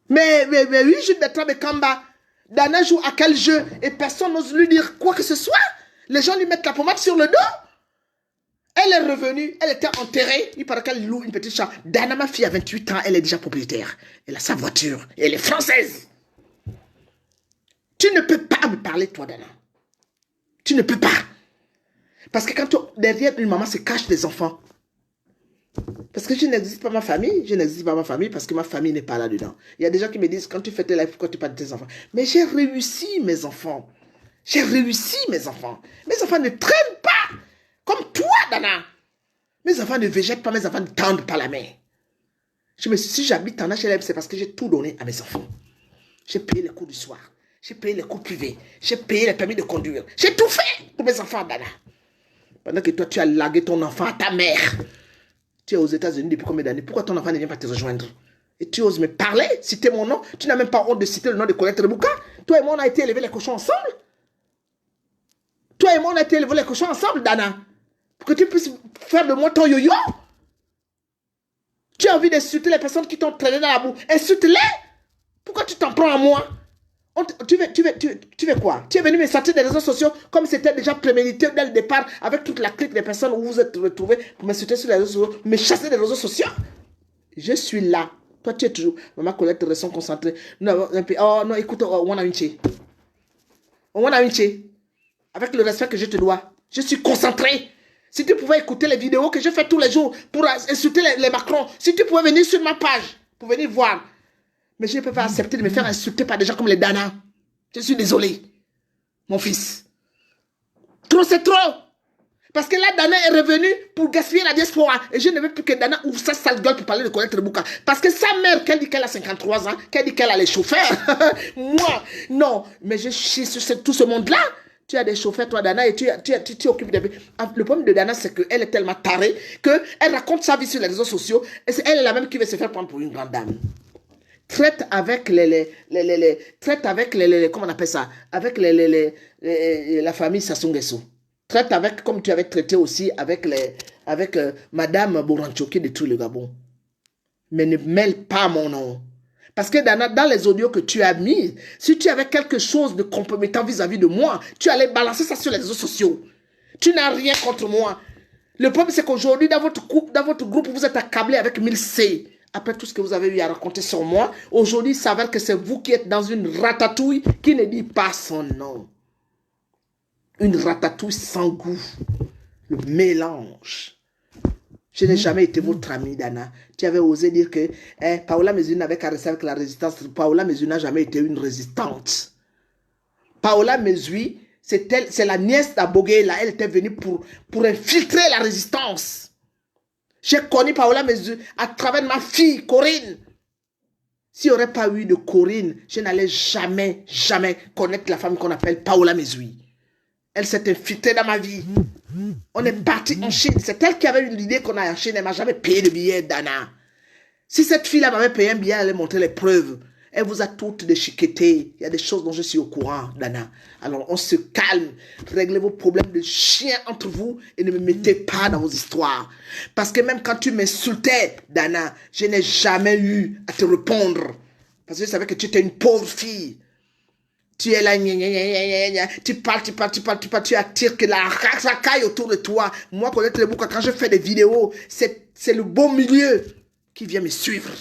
Mais oui, Jules Bertrand Bekamba, Dana joue à quel jeu et personne n'ose lui dire quoi que ce soit. Les gens lui mettent la pommade sur le dos. Elle est revenue, elle était enterrée. Il paraît qu'elle loue une petite chambre. Dana, ma fille, a 28 ans, elle est déjà propriétaire. Elle a sa voiture et elle est française. Tu ne peux pas me parler, toi, Dana. Tu ne peux pas. Parce que quand derrière une maman se cachent des enfants. Parce que je n'existe pas ma famille. Je n'existe pas ma famille parce que ma famille n'est pas là-dedans. Il y a des gens qui me disent, quand tu fais tes lives, pourquoi tu parles de tes enfants? Mais j'ai réussi, mes enfants. J'ai réussi, mes enfants. Mes enfants ne traînent pas. Comme toi, Dana. Mes enfants ne végètent pas, mes enfants ne tendent pas la main. Si j'habite en HLM, c'est parce que j'ai tout donné à mes enfants. J'ai payé les cours du soir. J'ai payé les cours privés. J'ai payé les permis de conduire. J'ai tout fait pour mes enfants, Dana. Pendant que toi, tu as lagué ton enfant à ta mère. Tu es aux États-Unis depuis combien d'années? Pourquoi ton enfant ne vient pas te rejoindre? Et tu oses me parler, citer mon nom? Tu n'as même pas honte de citer le nom de Colette Rebouka? Toi et moi, on a été élever les cochons ensemble. Toi et moi, on a été élever les cochons ensemble, Dana. Pour que tu puisses faire de moi ton yo-yo. Tu as envie d'insulter les personnes qui t'ont traîné dans la boue. Insulte-les. Pourquoi tu t'en prends à moi? Tu veux quoi? Tu es venu me sortir des réseaux sociaux comme c'était déjà prémédité dès le départ avec toute la clique des personnes où vous vous êtes retrouvés pour m'insulter sur les réseaux sociaux, me chasser des réseaux sociaux. Je suis là. Toi, tu es toujours. Maman Colette, restons concentrés. Oh non, écoute, on a une chez. On a une chez. Avec le respect que je te dois. Je suis concentré. Si tu pouvais écouter les vidéos que je fais tous les jours pour insulter les Macron, si tu pouvais venir sur ma page pour venir voir. Mais je ne peux pas accepter de me faire insulter par des gens comme les Dana. Je suis désolé, mon fils. Trop, c'est trop. Parce que là, Dana est revenu pour gaspiller la diaspora. Et je ne veux plus que Dana ouvre sa sale gueule pour parler de Colette Rebouka. Parce que sa mère, qu'elle dit qu'elle a 53 ans, qu'elle dit qu'elle a les chauffeurs. Moi, non. Mais je chie sur tout ce monde-là. Tu as des chauffeurs, toi, Dana, et tu occupes des... Le problème de Dana, c'est qu'elle est tellement tarée qu'elle raconte sa vie sur les réseaux sociaux. Et c'est elle la même qui veut se faire prendre pour une grande dame. Traite avec comment on appelle ça, avec la famille Sassou Nguesso. Traite avec, comme tu avais traité aussi avec Madame Boranchoki de tout le Gabon. Mais ne mêle pas mon nom. Parce que dans les audios que tu as mis, si tu avais quelque chose de compromettant vis-à-vis de moi, tu allais balancer ça sur les réseaux sociaux. Tu n'as rien contre moi. Le problème, c'est qu'aujourd'hui, dans votre groupe, vous êtes accablé avec 1000 C. Après tout ce que vous avez eu à raconter sur moi, aujourd'hui, il s'avère que c'est vous qui êtes dans une ratatouille qui ne dit pas son nom. Une ratatouille sans goût. Le mélange. Je n'ai jamais été votre ami, Dana. Tu avais osé dire que Paola Mezui n'avait qu'à rester avec la résistance. Paola Mezui n'a jamais été une résistante. Paola Mezui, c'est la nièce d'Abogué, là. Elle était venue pour infiltrer la résistance. J'ai connu Paola Mezui à travers ma fille, Corinne. S'il n'y aurait pas eu de Corinne, je n'allais jamais connaître la femme qu'on appelle Paola Mezui. Elle s'est infiltrée dans ma vie. On est parti en Chine. C'est elle qui avait eu l'idée qu'on a en Chine. Elle ne m'a jamais payé de billet, Dana. Si cette fille-là m'avait payé un billet, elle allait montrer les preuves. Elle vous a toutes déchiquetées. Il y a des choses dont je suis au courant, Dana. Alors, on se calme. Réglez vos problèmes de chien entre vous et ne me mettez pas dans vos histoires. Parce que même quand tu m'insultais, Dana, je n'ai jamais eu à te répondre. Parce que je savais que tu étais une pauvre fille. Tu es là, tu parles, tu attires que la racaille autour de toi. Moi, Colette Rebouka, quand je fais des vidéos, c'est le bon milieu qui vient me suivre.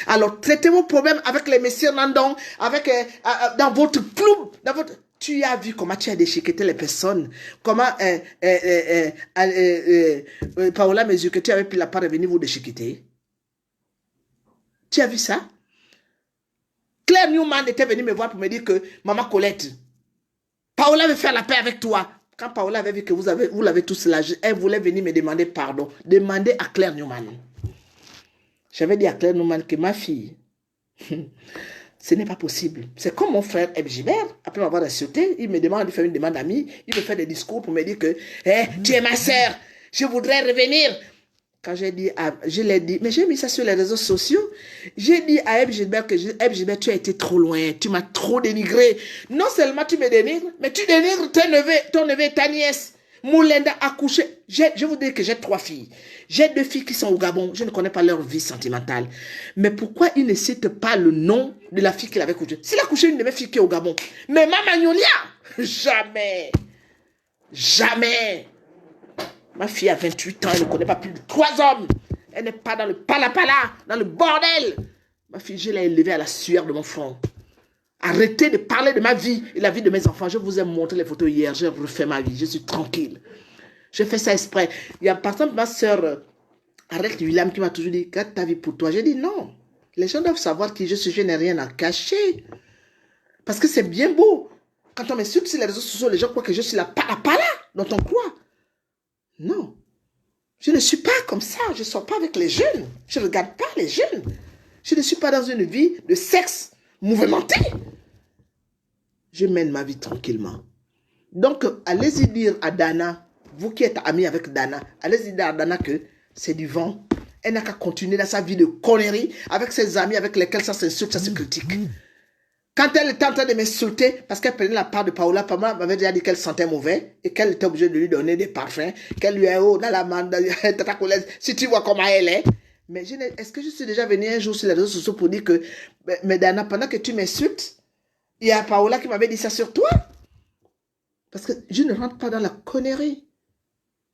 Alors, traitez vos problèmes avec les messieurs Nandong, dans votre club, Tu as vu comment tu as déchiqueté les personnes, comment Paola Mezui, que tu avais pris la part de venir vous déchiqueter. Tu as vu ça? Claire Newman était venue me voir pour me dire que Maman Colette, Paola veut faire la paix avec toi. Quand Paola avait vu que vous l'avez tous lâché, elle voulait venir me demander pardon. Demandez à Claire Newman. J'avais dit à Claire Newman que ma fille, Ce n'est pas possible. C'est comme mon frère Ebgibert, après m'avoir insulté, il me demande de faire une demande amie, il me fait des discours pour me dire que tu es ma sœur, je voudrais revenir. Quand je l'ai dit, mais j'ai mis ça sur les réseaux sociaux. J'ai dit à Ebgibert que Ebgibert, tu as été trop loin, tu m'as trop dénigré. Non seulement tu me dénigres, mais tu dénigres ton neveu et ta nièce. Moulenda a couché. Je vous dis que j'ai 3 filles. J'ai 2 filles qui sont au Gabon. Je ne connais pas leur vie sentimentale. Mais pourquoi il ne cite pas le nom de la fille qu'il avait couché? S'il a couché une de mes filles qui est au Gabon. Mais ma Magnolia, jamais. Jamais. Ma fille a 28 ans. Elle ne connaît pas plus de 3 hommes. Elle n'est pas dans le palapala, dans le bordel. Ma fille, je l'ai élevée à la sueur de mon front. Arrêtez de parler de ma vie et la vie de mes enfants. Je vous ai montré les photos hier. J'ai refait ma vie. Je suis tranquille. Je fais ça exprès. Il y a par exemple ma soeur Arlette William qui m'a toujours dit, garde ta vie pour toi. J'ai dit non. Les gens doivent savoir qui je suis. Je n'ai rien à cacher. Parce que c'est bien beau. Quand on m'insulte sur les réseaux sociaux, les gens croient que je suis la pala dont on croit. Non. Je ne suis pas comme ça. Je ne sors pas avec les jeunes. Je ne regarde pas les jeunes. Je ne suis pas dans une vie de sexe mouvementé. Je mène ma vie tranquillement. Donc, allez-y dire à Dana, vous qui êtes amis avec Dana, allez-y dire à Dana que c'est du vent. Elle n'a qu'à continuer dans sa vie de conneries avec ses amis avec lesquels ça s'insulte, ça se critique. Quand elle était en train de m'insulter, parce qu'elle prenait la part de Paola m'avait déjà dit qu'elle sentait mauvais et qu'elle était obligée de lui donner des parfums, qu'elle lui a dans la main, si tu vois comment elle est. Mais est-ce que je suis déjà venu un jour sur les réseaux sociaux pour dire que, mais Dana, pendant que tu m'insultes, il y a Paola qui m'avait dit ça sur toi? Parce que je ne rentre pas dans la connerie.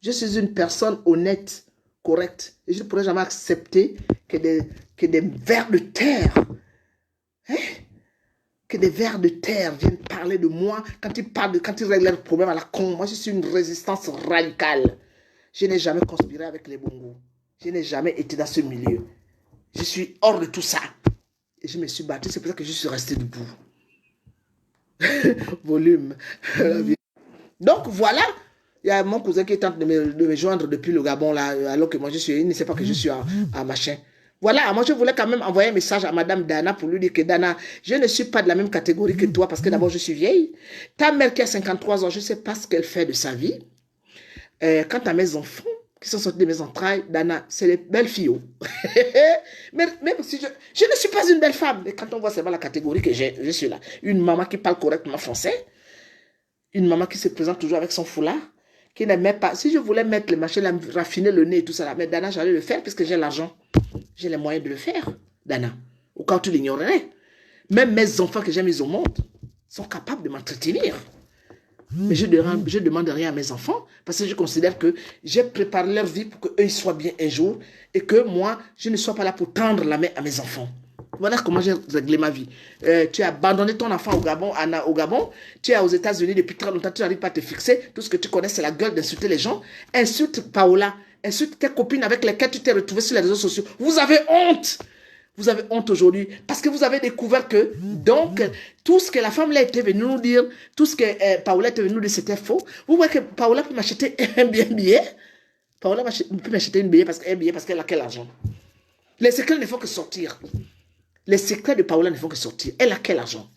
Je suis une personne honnête, correcte. Et je ne pourrais jamais accepter que des vers de terre, que des vers de terre viennent parler de moi quand ils règlent leurs problèmes à la con. Moi, je suis une résistance radicale. Je n'ai jamais conspiré avec les bongos. Je n'ai jamais été dans ce milieu. Je suis hors de tout ça. Et je me suis battu. C'est pour ça que je suis resté debout. Volume. Donc voilà, il y a mon cousin qui est en train de me joindre depuis le Gabon là, alors que moi il ne sait pas que je suis à machin. Voilà, moi je voulais quand même envoyer un message à Madame Dana pour lui dire que Dana, je ne suis pas de la même catégorie que toi parce que d'abord je suis vieille. Ta mère qui a 53 ans, je ne sais pas ce qu'elle fait de sa vie. Quant à mes enfants qui sont sortis de mes entrailles, Dana, c'est des belles filles. mais même si je ne suis pas une belle femme, mais quand on voit seulement la catégorie que je suis là, une maman qui parle correctement français, une maman qui se présente toujours avec son foulard, qui n'aimait pas. Si je voulais mettre le machin, raffiner le nez et tout ça, là, mais Dana, j'allais le faire puisque j'ai l'argent. J'ai les moyens de le faire, Dana. Au cas où tu l'ignorerais. Même mes enfants que j'ai mis au monde sont capables de m'entretenir. Mais je ne demande rien à mes enfants parce que je considère que j'ai préparé leur vie pour qu'eux soient bien un jour et que moi, je ne sois pas là pour tendre la main à mes enfants. Voilà comment j'ai réglé ma vie. Tu as abandonné ton enfant au Gabon, Anna, au Gabon. Tu es aux États-Unis depuis très longtemps, tu n'arrives pas à te fixer. Tout ce que tu connais, c'est la gueule d'insulter les gens. Insulte Paola, insulte tes copines avec lesquelles tu t'es retrouvé sur les réseaux sociaux. Vous avez honte. Vous avez honte aujourd'hui parce que vous avez découvert que, donc, tout ce que la femme là était venue nous dire, tout ce que Paola était venue nous dire, c'était faux. Vous voyez que Paola peut m'acheter un billet. Paola peut m'acheter un billet parce qu'elle a quel argent? Les secrets ne font que sortir. Les secrets de Paola ne font que sortir. Elle a quel argent?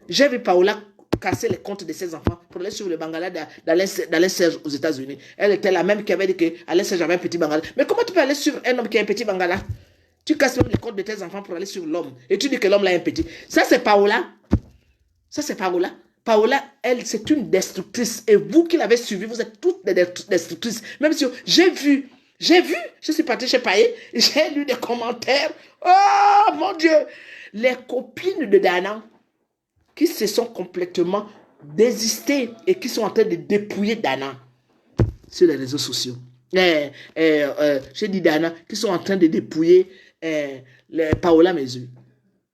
J'ai vu Paola casser les comptes de ses enfants pour aller suivre le Bangala d'Alain Serge aux États-Unis. Elle était la même qui avait dit qu'Alain Serge avait un petit Bangala. Mais comment tu peux aller suivre un homme qui a un petit Bangala? Tu casses même les comptes de tes enfants pour aller sur l'homme. Et tu dis que l'homme là a un petit. Ça, c'est Paola. Ça, c'est Paola. Paola, elle, c'est une destructrice. Et vous qui l'avez suivi, vous êtes toutes des destructrices. Même si j'ai vu, je suis partie chez Paye, j'ai lu des commentaires. Oh, mon Dieu! Les copines de Dana qui se sont complètement désistées et qui sont en train de dépouiller Dana sur les réseaux sociaux. J'ai dit Dana, qui sont en train de dépouiller Paola Mezu.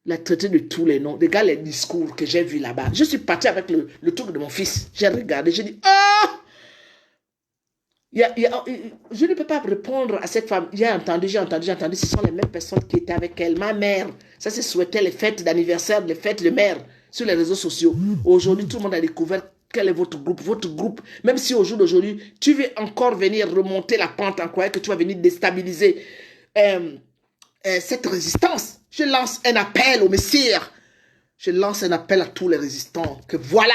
La traiter de tous les noms. Regarde les discours que j'ai vus là-bas. Je suis parti avec le truc de mon fils. J'ai regardé, j'ai dit, oh! Je ne peux pas répondre à cette femme. J'ai entendu. Ce sont les mêmes personnes qui étaient avec elle. Ma mère, ça se souhaitait les fêtes d'anniversaire, les fêtes de mère sur les réseaux sociaux. Aujourd'hui, tout le monde a découvert quel est votre groupe. Votre groupe, même si au jour d'aujourd'hui, tu veux encore venir remonter la pente en croyant que tu vas venir déstabiliser cette résistance. Je lance un appel au Messire. Je lance un appel à tous les résistants. Que voilà,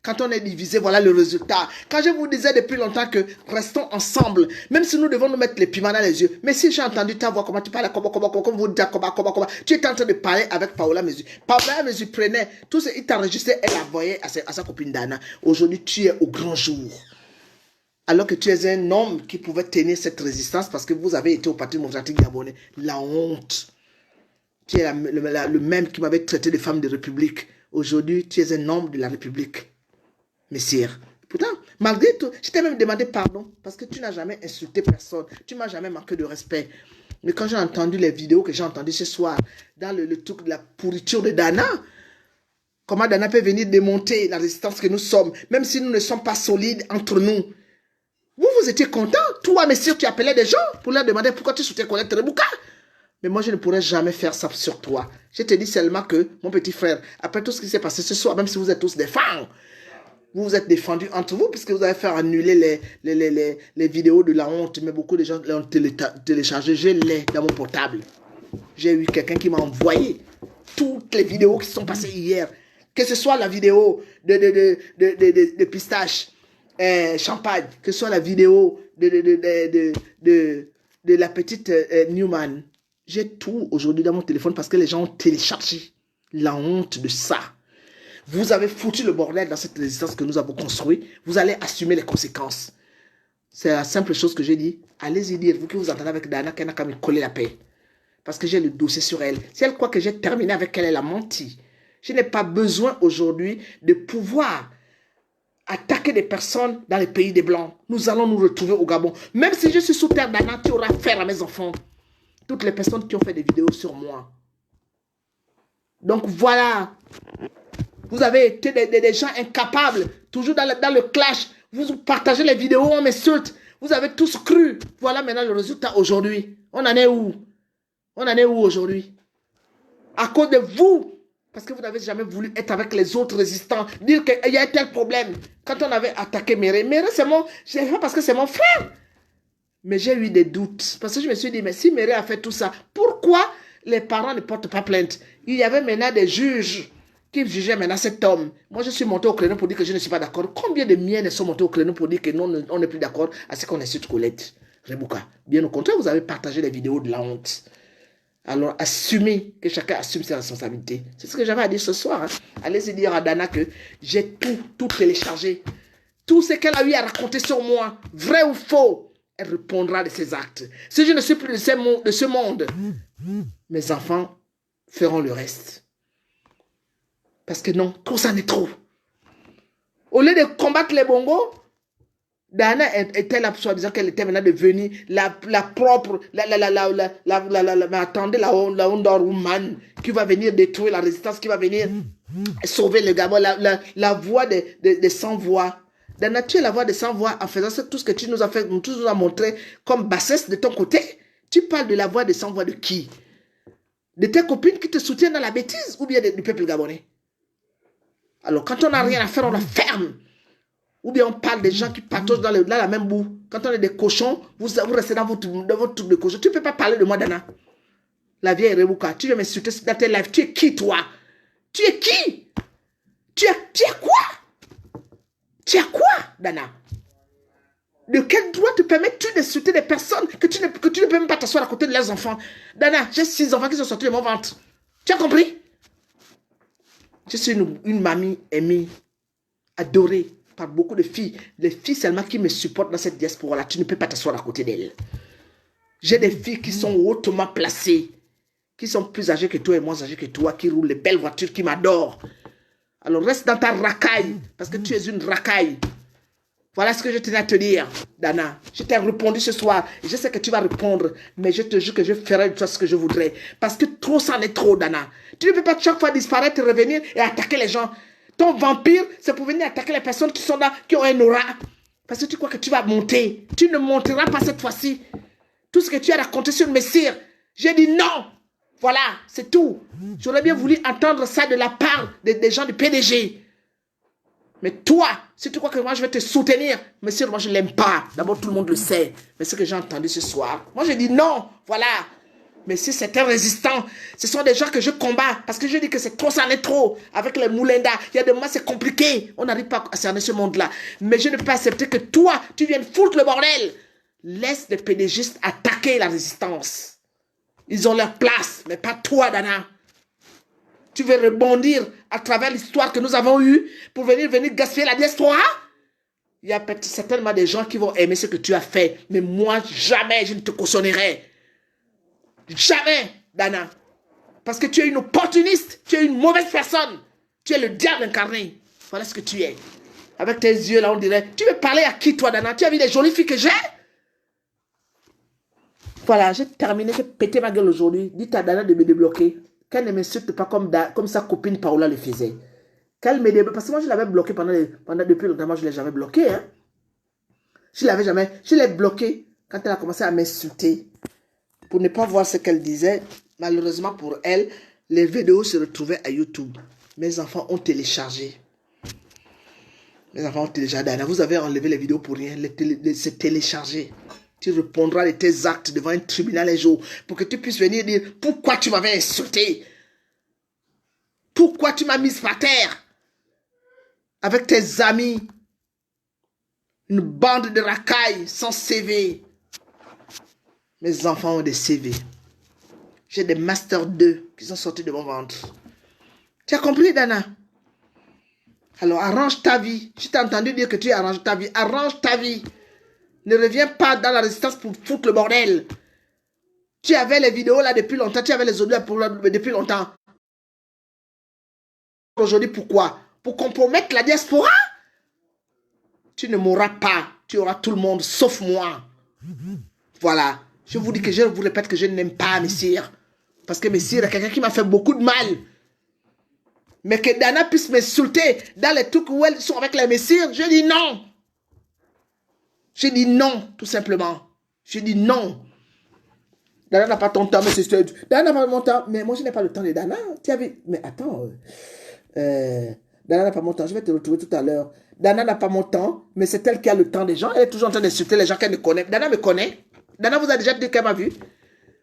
quand on est divisé, voilà le résultat. Quand je vous disais depuis longtemps que restons ensemble, même si nous devons nous mettre les piments dans les yeux. Mais si j'ai entendu ta voix, comment tu parles, comment vous dites, comment, tu étais en train de parler avec Paola Mesure. Paola Mesure prenait tout ce, il t'enregistrait, elle l'envoyait à sa copine Dana. Aujourd'hui, tu es au grand jour. Alors que tu es un homme qui pouvait tenir cette résistance parce que vous avez été au Parti démocratique gabonais. La honte. Tu es le même qui m'avait traité de femme de République. Aujourd'hui, tu es un homme de la République. Messire. Pourtant, malgré tout, je t'ai même demandé pardon parce que tu n'as jamais insulté personne. Tu ne m'as jamais manqué de respect. Mais quand j'ai entendu les vidéos que j'ai entendues ce soir, dans le truc de la pourriture de Dana, comment Dana peut venir démonter la résistance que nous sommes, même si nous ne sommes pas solides entre nous. Vous étiez content. Toi, messire, tu appelais des gens pour leur demander pourquoi tu souhaitais connaître Rebouka. Mais moi, je ne pourrais jamais faire ça sur toi. Je te dis seulement que, mon petit frère, après tout ce qui s'est passé ce soir, même si vous êtes tous des fans, vous vous êtes défendus entre vous, puisque vous avez fait annuler les vidéos de la honte, mais beaucoup de gens l'ont téléchargé. Je l'ai dans mon portable. J'ai eu quelqu'un qui m'a envoyé toutes les vidéos qui sont passées hier. Que ce soit la vidéo de pistache, champagne, que ce soit la vidéo de la petite Newman. J'ai tout aujourd'hui dans mon téléphone parce que les gens ont téléchargé la honte de ça. Vous avez foutu le bordel dans cette résistance que nous avons construite. Vous allez assumer les conséquences. C'est la simple chose que j'ai dit. Allez-y dire, vous que vous entendez avec Dana, qu'elle n'a qu'à me coller la paix. Parce que j'ai le dossier sur elle. Si elle croit que j'ai terminé avec elle, elle a menti. Je n'ai pas besoin aujourd'hui de pouvoir attaquer des personnes dans les pays des Blancs. Nous allons nous retrouver au Gabon. Même si je suis sous terre, Dana, tu auras affaire à mes enfants. Toutes les personnes qui ont fait des vidéos sur moi. Donc voilà. Vous avez été des gens incapables. Toujours dans le clash. Vous partagez les vidéos, on m'insulte. Vous avez tous cru. Voilà maintenant le résultat aujourd'hui. On en est où? On en est où aujourd'hui? À cause de vous. Parce que vous n'avez jamais voulu être avec les autres résistants. Dire qu'il y a un tel problème. Quand on avait attaqué Méré. Méré, c'est mon... Je l'ai fait parce que c'est mon frère. Mais j'ai eu des doutes. Parce que je me suis dit, mais si Méré a fait tout ça, pourquoi les parents ne portent pas plainte? Il y avait maintenant des juges qui jugeaient maintenant cet homme. Moi, je suis monté au créneau pour dire que je ne suis pas d'accord. Combien de miennes sont montés au créneau pour dire que non, on n'est plus d'accord à ce qu'on insulte Colette Rebouka? Bien au contraire, vous avez partagé les vidéos de la honte. Alors, assumez, que chacun assume ses responsabilités. C'est ce que j'avais à dire ce soir. Hein. Allez-y dire à Dana que j'ai tout téléchargé. Tout ce qu'elle a eu à raconter sur moi, vrai ou faux, elle répondra de ses actes. Si je ne suis plus de ce monde, mes enfants feront le reste. Parce que non, tout ça n'est trop. Au lieu de combattre les bongos, Dana était là, soi disant qu'elle était maintenant devenue la propre, mais attendez, la Wonder Woman qui va venir détruire la résistance, qui va venir sauver le Gabon, la voix des sans-voix. Dana, tu es la voix des sans-voix en faisant tout ce que tu nous as fait, tu nous as montré comme bassesse de ton côté. Tu parles de la voix des sans-voix de qui? De tes copines qui te soutiennent dans la bêtise ou bien du peuple gabonais? Alors, quand on n'a rien à faire, on la ferme. Ou bien on parle des gens qui patauchent dans la même boue. Quand on est des cochons, vous restez dans votre truc de cochon. Tu ne peux pas parler de moi, Dana. La vieille Rebouka, tu veux m'insulter dans tes lives. Tu es qui, toi? Tu es qui? Tu es quoi? Tu es quoi, Dana? De quel droit te permets-tu d'insulter des personnes que tu ne peux même pas t'asseoir à côté de leurs enfants? Dana, j'ai 6 enfants qui sont sortis de mon ventre. Tu as compris? Je suis une mamie aimée, adorée par beaucoup de filles. Les filles seulement qui me supportent dans cette diaspora-là, tu ne peux pas t'asseoir à côté d'elles. J'ai des filles qui sont hautement placées, qui sont plus âgées que toi et moins âgées que toi, qui roulent les belles voitures, qui m'adorent. Alors reste dans ta racaille, parce que tu es une racaille. Voilà ce que je tenais à te dire, Dana. Je t'ai répondu ce soir. Et je sais que tu vas répondre. Mais je te jure que je ferai de toi ce que je voudrais. Parce que trop, ça en est trop, Dana. Tu ne peux pas chaque fois disparaître, revenir et attaquer les gens. Ton vampire, c'est pour venir attaquer les personnes qui sont là, qui ont un aura. Parce que tu crois que tu vas monter. Tu ne monteras pas cette fois-ci. Tout ce que tu as raconté sur le Messire, j'ai dit non. Voilà, c'est tout. J'aurais bien voulu entendre ça de la part des gens du PDG. Mais toi, si tu crois que moi je vais te soutenir, monsieur, moi je ne l'aime pas. D'abord, tout le monde le sait. Mais ce que j'ai entendu ce soir, moi j'ai dit non, voilà. Mais si certains résistants, ce sont des gens que je combats. Parce que je dis que c'est trop, ça en est trop. Avec les Moulenda, il y a des moments, c'est compliqué. On n'arrive pas à cerner ce monde-là. Mais je ne peux pas accepter que toi, tu viennes foutre le bordel. Laisse les pédégistes attaquer la résistance. Ils ont leur place, mais pas toi, Dana. Tu veux rebondir à travers l'histoire que nous avons eue pour venir gaspiller la diaspora? Il y a certainement des gens qui vont aimer ce que tu as fait. Mais moi, jamais je ne te cautionnerai. Jamais, Dana. Parce que tu es une opportuniste. Tu es une mauvaise personne. Tu es le diable incarné. Voilà ce que tu es. Avec tes yeux là, on dirait, tu veux parler à qui toi, Dana? Tu as vu les jolies filles que j'ai? Voilà, j'ai terminé, j'ai pété ma gueule aujourd'hui. Dites à Dana de me débloquer. Qu'elle ne m'insulte pas comme sa copine Paola le faisait. Qu'elle me débloque. Parce que moi, je l'avais bloqué depuis longtemps. Moi, je ne l'ai jamais bloqué. Hein. Je l'ai bloqué quand elle a commencé à m'insulter. Pour ne pas voir ce qu'elle disait. Malheureusement pour elle, les vidéos se retrouvaient à YouTube. Mes enfants ont téléchargé. Dana, vous avez enlevé les vidéos pour rien. C'est téléchargé. Tu répondras de tes actes devant un tribunal un jour pour que tu puisses venir dire pourquoi tu m'avais insulté. Pourquoi tu m'as mise par terre avec tes amis. Une bande de racailles sans CV. Mes enfants ont des CV. J'ai des Master 2 qui sont sortis de mon ventre. Tu as compris, Dana? Alors arrange ta vie. Je t'ai entendu dire que tu arranges ta vie. Arrange ta vie. Ne reviens pas dans la résistance pour foutre le bordel. Tu avais les vidéos là depuis longtemps. Tu avais les audios depuis longtemps. Aujourd'hui, pourquoi? Pour compromettre la diaspora? Tu ne mourras pas. Tu auras tout le monde, sauf moi. Voilà. Je vous dis que je vous répète que je n'aime pas Messire. Parce que Messire est quelqu'un qui m'a fait beaucoup de mal. Mais que Dana puisse m'insulter dans les trucs où elles sont avec les Messires, je dis non. Je dis non, tout simplement. Je dis non. Dana n'a pas ton temps, mais c'est... Dana n'a pas mon temps, mais moi je n'ai pas le temps de Dana. Tu as vu? Mais attends. Dana n'a pas mon temps, je vais te retrouver tout à l'heure. Dana n'a pas mon temps, mais c'est elle qui a le temps des gens. Elle est toujours en train d'insulter les gens qu'elle ne connaît. Dana me connaît. Dana vous a déjà dit qu'elle m'a vu.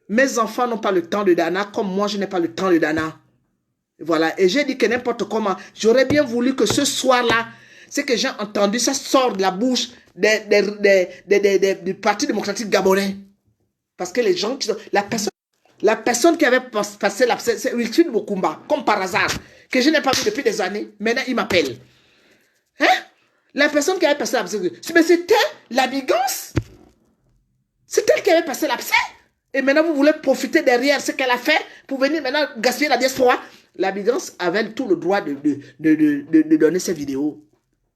Mes enfants n'ont pas le temps de Dana, comme moi je n'ai pas le temps de Dana. Voilà, et j'ai dit que n'importe comment, j'aurais bien voulu que ce soir-là, ce que j'ai entendu, ça sort de la bouche du Parti démocratique gabonais. Parce que les gens, la personne qui avait passé l'abcès, c'est Wilfried Bokumba, comme par hasard, que je n'ai pas vu depuis des années, maintenant il m'appelle. Hein? La personne qui avait passé l'abcès, mais c'était la Bigance. C'est elle qui avait passé l'abcès. Et maintenant vous voulez profiter derrière ce qu'elle a fait pour venir maintenant gaspiller la diaspora. La Bigance avait tout le droit de donner ses vidéos.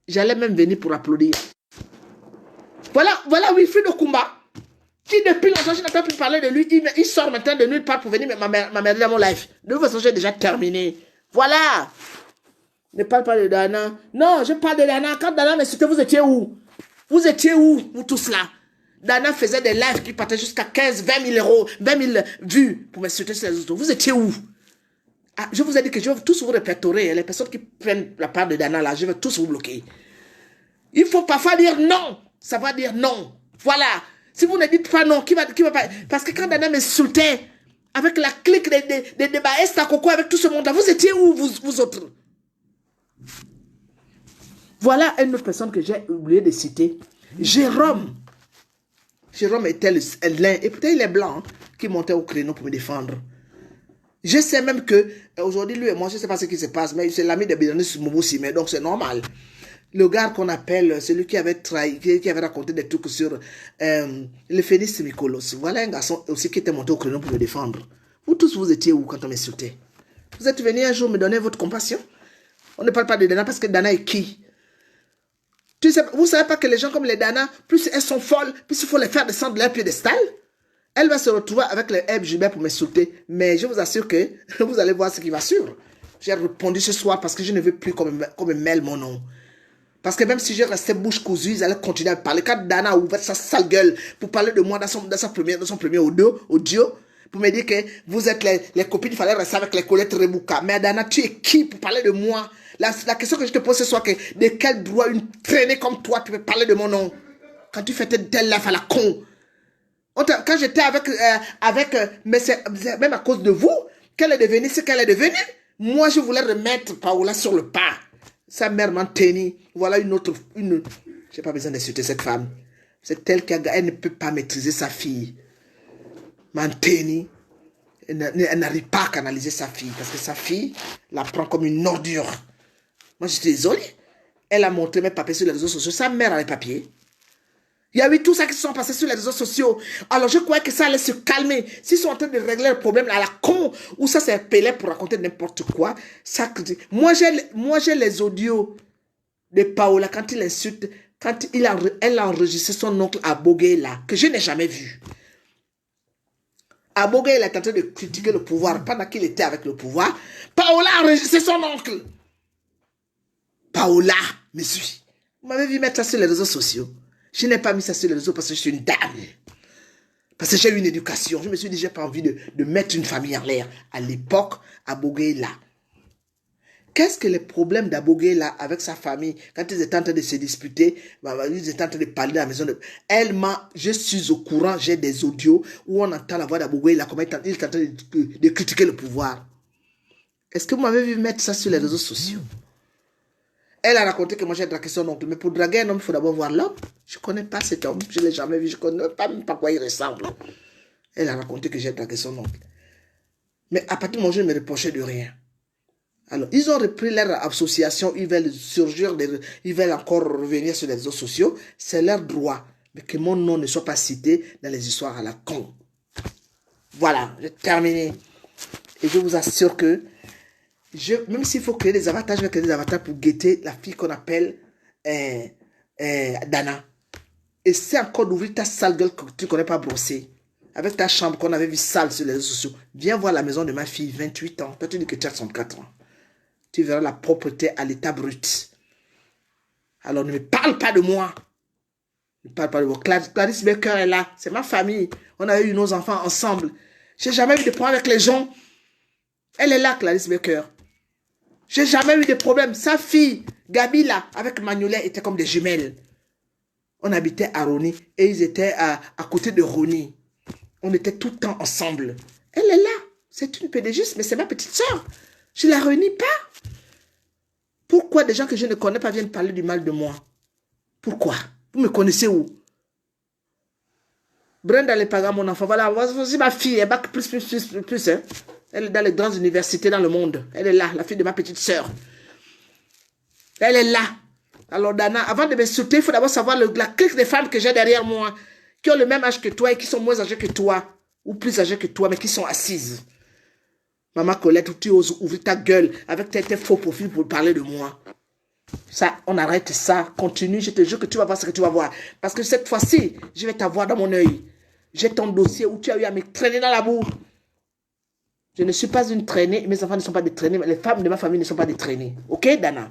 J'allais même venir pour applaudir. Voilà Wilfried Okumba, qui depuis longtemps, je n'ai pas pu parler de lui. Il sort maintenant de nulle part pour venir m'emmerder dans mon live. De toute façon, j'ai déjà terminé. Voilà. Ne parle pas de Dana. Non, je parle de Dana. Quand Dana m'insultait, vous étiez où? Vous étiez où, vous tous là? Dana faisait des lives qui partaient jusqu'à 15, 20 000 euros, 20 000 vues pour m'insulter sur les réseaux. Vous étiez où? Ah, je vous ai dit que je vais tous vous répertorier. Les personnes qui prennent la part de Dana là, je vais tous vous bloquer. Il faut parfois dire non. Ça va dire non. Voilà. Si vous ne dites pas non, qui va pas... Parce que quand Dana m'insultait avec la clique des débats Estakoko avec tout ce monde là, vous étiez où, vous autres? Voilà une autre personne que j'ai oublié de citer. Jérôme. Jérôme était l'un, et peut-être il est blanc, hein, qui montait au créneau pour me défendre. Je sais même que, aujourd'hui, lui et moi, je ne sais pas ce qui se passe, mais c'est l'ami de Bérénice Moubou-Simé, donc c'est normal. Le gars qu'on appelle, celui qui avait trahi, qui avait raconté des trucs sur le Phénix Mikolos. Voilà un garçon aussi qui était monté au créneau pour me défendre. Vous tous, vous étiez où quand on m'insultait? Vous êtes venus un jour me donner votre compassion? On ne parle pas de Dana parce que Dana est qui? Vous ne savez pas que les gens comme les Dana, plus elles sont folles, plus il faut les faire descendre de leur piédestal? Elle va se retrouver avec le Heb Gilbert pour m'insulter. Mais je vous assure que vous allez voir ce qui va suivre. J'ai répondu ce soir parce que je ne veux plus qu'on me mêle mon nom. Parce que même si je restais bouche cousue, ils allaient continuer à parler. Quand Dana a ouvert sa sale gueule pour parler de moi dans son premier audio, pour me dire que vous êtes les copines, il fallait rester avec les Colette Rebouka. Mais Dana, tu es qui pour parler de moi? La question que je te pose ce soir, de quel droit une traînée comme toi tu peux parler de mon nom? Quand tu fais tes lives à la con. Quand j'étais mais c'est même à cause de vous qu'elle est devenue ce qu'elle est devenue. Moi, je voulais remettre Paola sur le pas. Sa mère m'a tenu. Voilà une autre... J'ai pas besoin d'insulter cette femme. C'est elle ne peut pas maîtriser sa fille. Manteni, elle n'arrive pas à canaliser sa fille parce que sa fille la prend comme une ordure. Moi, je suis désolé. Elle a montré mes papiers sur les réseaux sociaux. Sa mère a les papiers. Il y a eu tout ça qui se sont passés sur les réseaux sociaux. Alors, je crois que ça allait se calmer. S'ils sont en train de régler le problème à la con, ou ça c'est appelé pour raconter n'importe quoi. Moi, j'ai les audios de Paola quand il insulte, elle a enregistré son oncle à Boguela, que je n'ai jamais vu. À Boguela, il est en train de critiquer le pouvoir pendant qu'il était avec le pouvoir. Paola a enregistré son oncle. Paola me suit. Vous m'avez vu mettre ça sur les réseaux sociaux. Je n'ai pas mis ça sur les réseaux parce que je suis une dame. Parce que j'ai une éducation. Je me suis dit, j'ai pas envie de mettre une famille en l'air. À l'époque, à Boguela. Qu'est-ce que les problèmes d'Aboguela avec sa famille, quand ils étaient en train de se disputer, ils étaient en train de parler dans la maison je suis au courant, j'ai des audios où on entend la voix d'Aboguela, comment il est en train de critiquer le pouvoir. Est-ce que vous m'avez vu mettre ça sur les réseaux sociaux? Elle a raconté que moi j'ai dragué son oncle, mais pour draguer un homme, il faut d'abord voir l'homme. Je ne connais pas cet homme, je ne l'ai jamais vu, je ne connais pas même pas à quoi il ressemble. Elle a raconté que j'ai dragué son oncle. Mais à partir du moment où je ne me reprochais de rien. Alors, ils ont repris leur association, ils veulent surgir, ils veulent encore revenir sur les réseaux sociaux. C'est leur droit. Mais que mon nom ne soit pas cité dans les histoires à la con. Voilà, j'ai terminé. Et je vous assure que, même s'il faut créer des avatars, je vais créer des avatars pour guetter la fille qu'on appelle Dana. Et c'est encore d'ouvrir ta sale gueule que tu ne connais pas brosser. Avec ta chambre qu'on avait vu sale sur les réseaux sociaux. Viens voir la maison de ma fille, 28 ans. Toi, tu dis que tu as 64 ans. Tu verras la propreté à l'état brut. Alors ne me parle pas de moi. Ne parle pas de moi. Clarisse Baker est là. C'est ma famille. On a eu nos enfants ensemble. J'ai jamais eu de problème avec les gens. Elle est là, Clarisse Baker. J'ai jamais eu de problème. Sa fille, Gabi là, avec Magnolet, étaient comme des jumelles. On habitait à Rony et ils étaient à côté de Rony. On était tout le temps ensemble. Elle est là. C'est une pédagogiste, mais c'est ma petite soeur. Je ne la renie pas. Pourquoi des gens que je ne connais pas viennent parler du mal de moi? Pourquoi? Vous me connaissez où? Brenda Lepaga, mon enfant, voilà, voici ma fille, elle bac plus, hein. Elle est dans les grandes universités dans le monde. Elle est là, la fille de ma petite sœur. Elle est là. Alors Dana, avant de m'insulter, il faut d'abord savoir la clique des femmes que j'ai derrière moi, qui ont le même âge que toi et qui sont moins âgées que toi, ou plus âgées que toi, mais qui sont assises. Maman Colette, où tu oses ouvrir ta gueule avec tes faux profils pour parler de moi. Ça, on arrête ça. Continue, je te jure que tu vas voir ce que tu vas voir. Parce que cette fois-ci, je vais t'avoir dans mon œil. J'ai ton dossier où tu as eu à me traîner dans la boue. Je ne suis pas une traînée. Mes enfants ne sont pas des traînées. Les femmes de ma famille ne sont pas des traînées. Ok, Dana?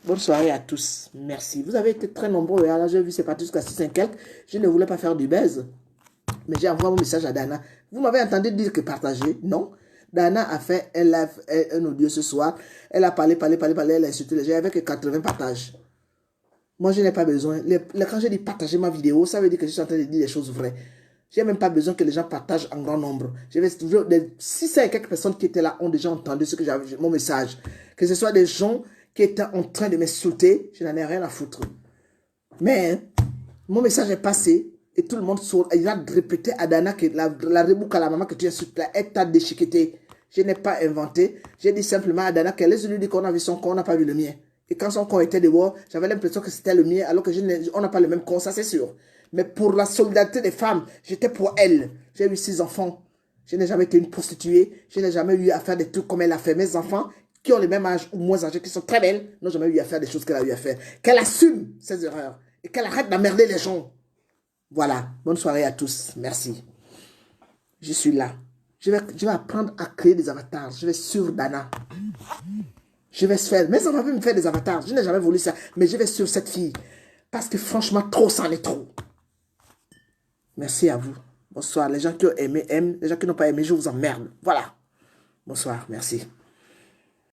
Bonne soirée à tous. Merci. Vous avez été très nombreux. Là, j'ai vu, c'est parti jusqu'à 6 et quelques. Je ne voulais pas faire du buzz. Mais j'ai envoyé mon message à Dana. Vous m'avez entendu dire que partager? Non. Dana a fait un audio ce soir. Elle a parlé, elle a insulté les gens. Il n'y avait que 80 partages. Moi, je n'ai pas besoin. Quand je dis partager ma vidéo, ça veut dire que je suis en train de dire des choses vraies. Je n'ai même pas besoin que les gens partagent en grand nombre. Les 600 et quelques personnes qui étaient là ont déjà entendu mon message. Que ce soit des gens qui étaient en train de m'insulter, je n'en ai rien à foutre. Mais mon message est passé. Et tout le monde il a répété à Dana que la rebouque à la maman que tu insultes là, elle t'a déchiqueté. Je n'ai pas inventé. J'ai dit simplement à Dana qu'elle lui dit qu'on a vu son corps, on n'a pas vu le mien. Et quand son corps était dehors, j'avais l'impression que c'était le mien, alors que on n'a pas le même corps, ça c'est sûr. Mais pour la solidarité des femmes, j'étais pour elle. J'ai eu 6 enfants. Je n'ai jamais été une prostituée. Je n'ai jamais eu à faire des trucs comme elle a fait. Mes enfants, qui ont le même âge ou moins âgés, qui sont très belles, n'ont jamais eu à faire des choses qu'elle a eu à faire. Qu'elle assume ses erreurs. Et qu'elle arrête d'emmerder les gens. Voilà, bonne soirée à tous, merci. Je suis là. Je vais apprendre à créer des avatars. Je vais sur Dana. Je vais se faire, mes enfants veulent me faire des avatars. Je n'ai jamais voulu ça, mais je vais sur cette fille. Parce que franchement, trop, c'en est trop. Merci à vous. Bonsoir. Les gens qui ont aimé, aiment. Les gens qui n'ont pas aimé, je vous emmerde. Voilà. Bonsoir, merci.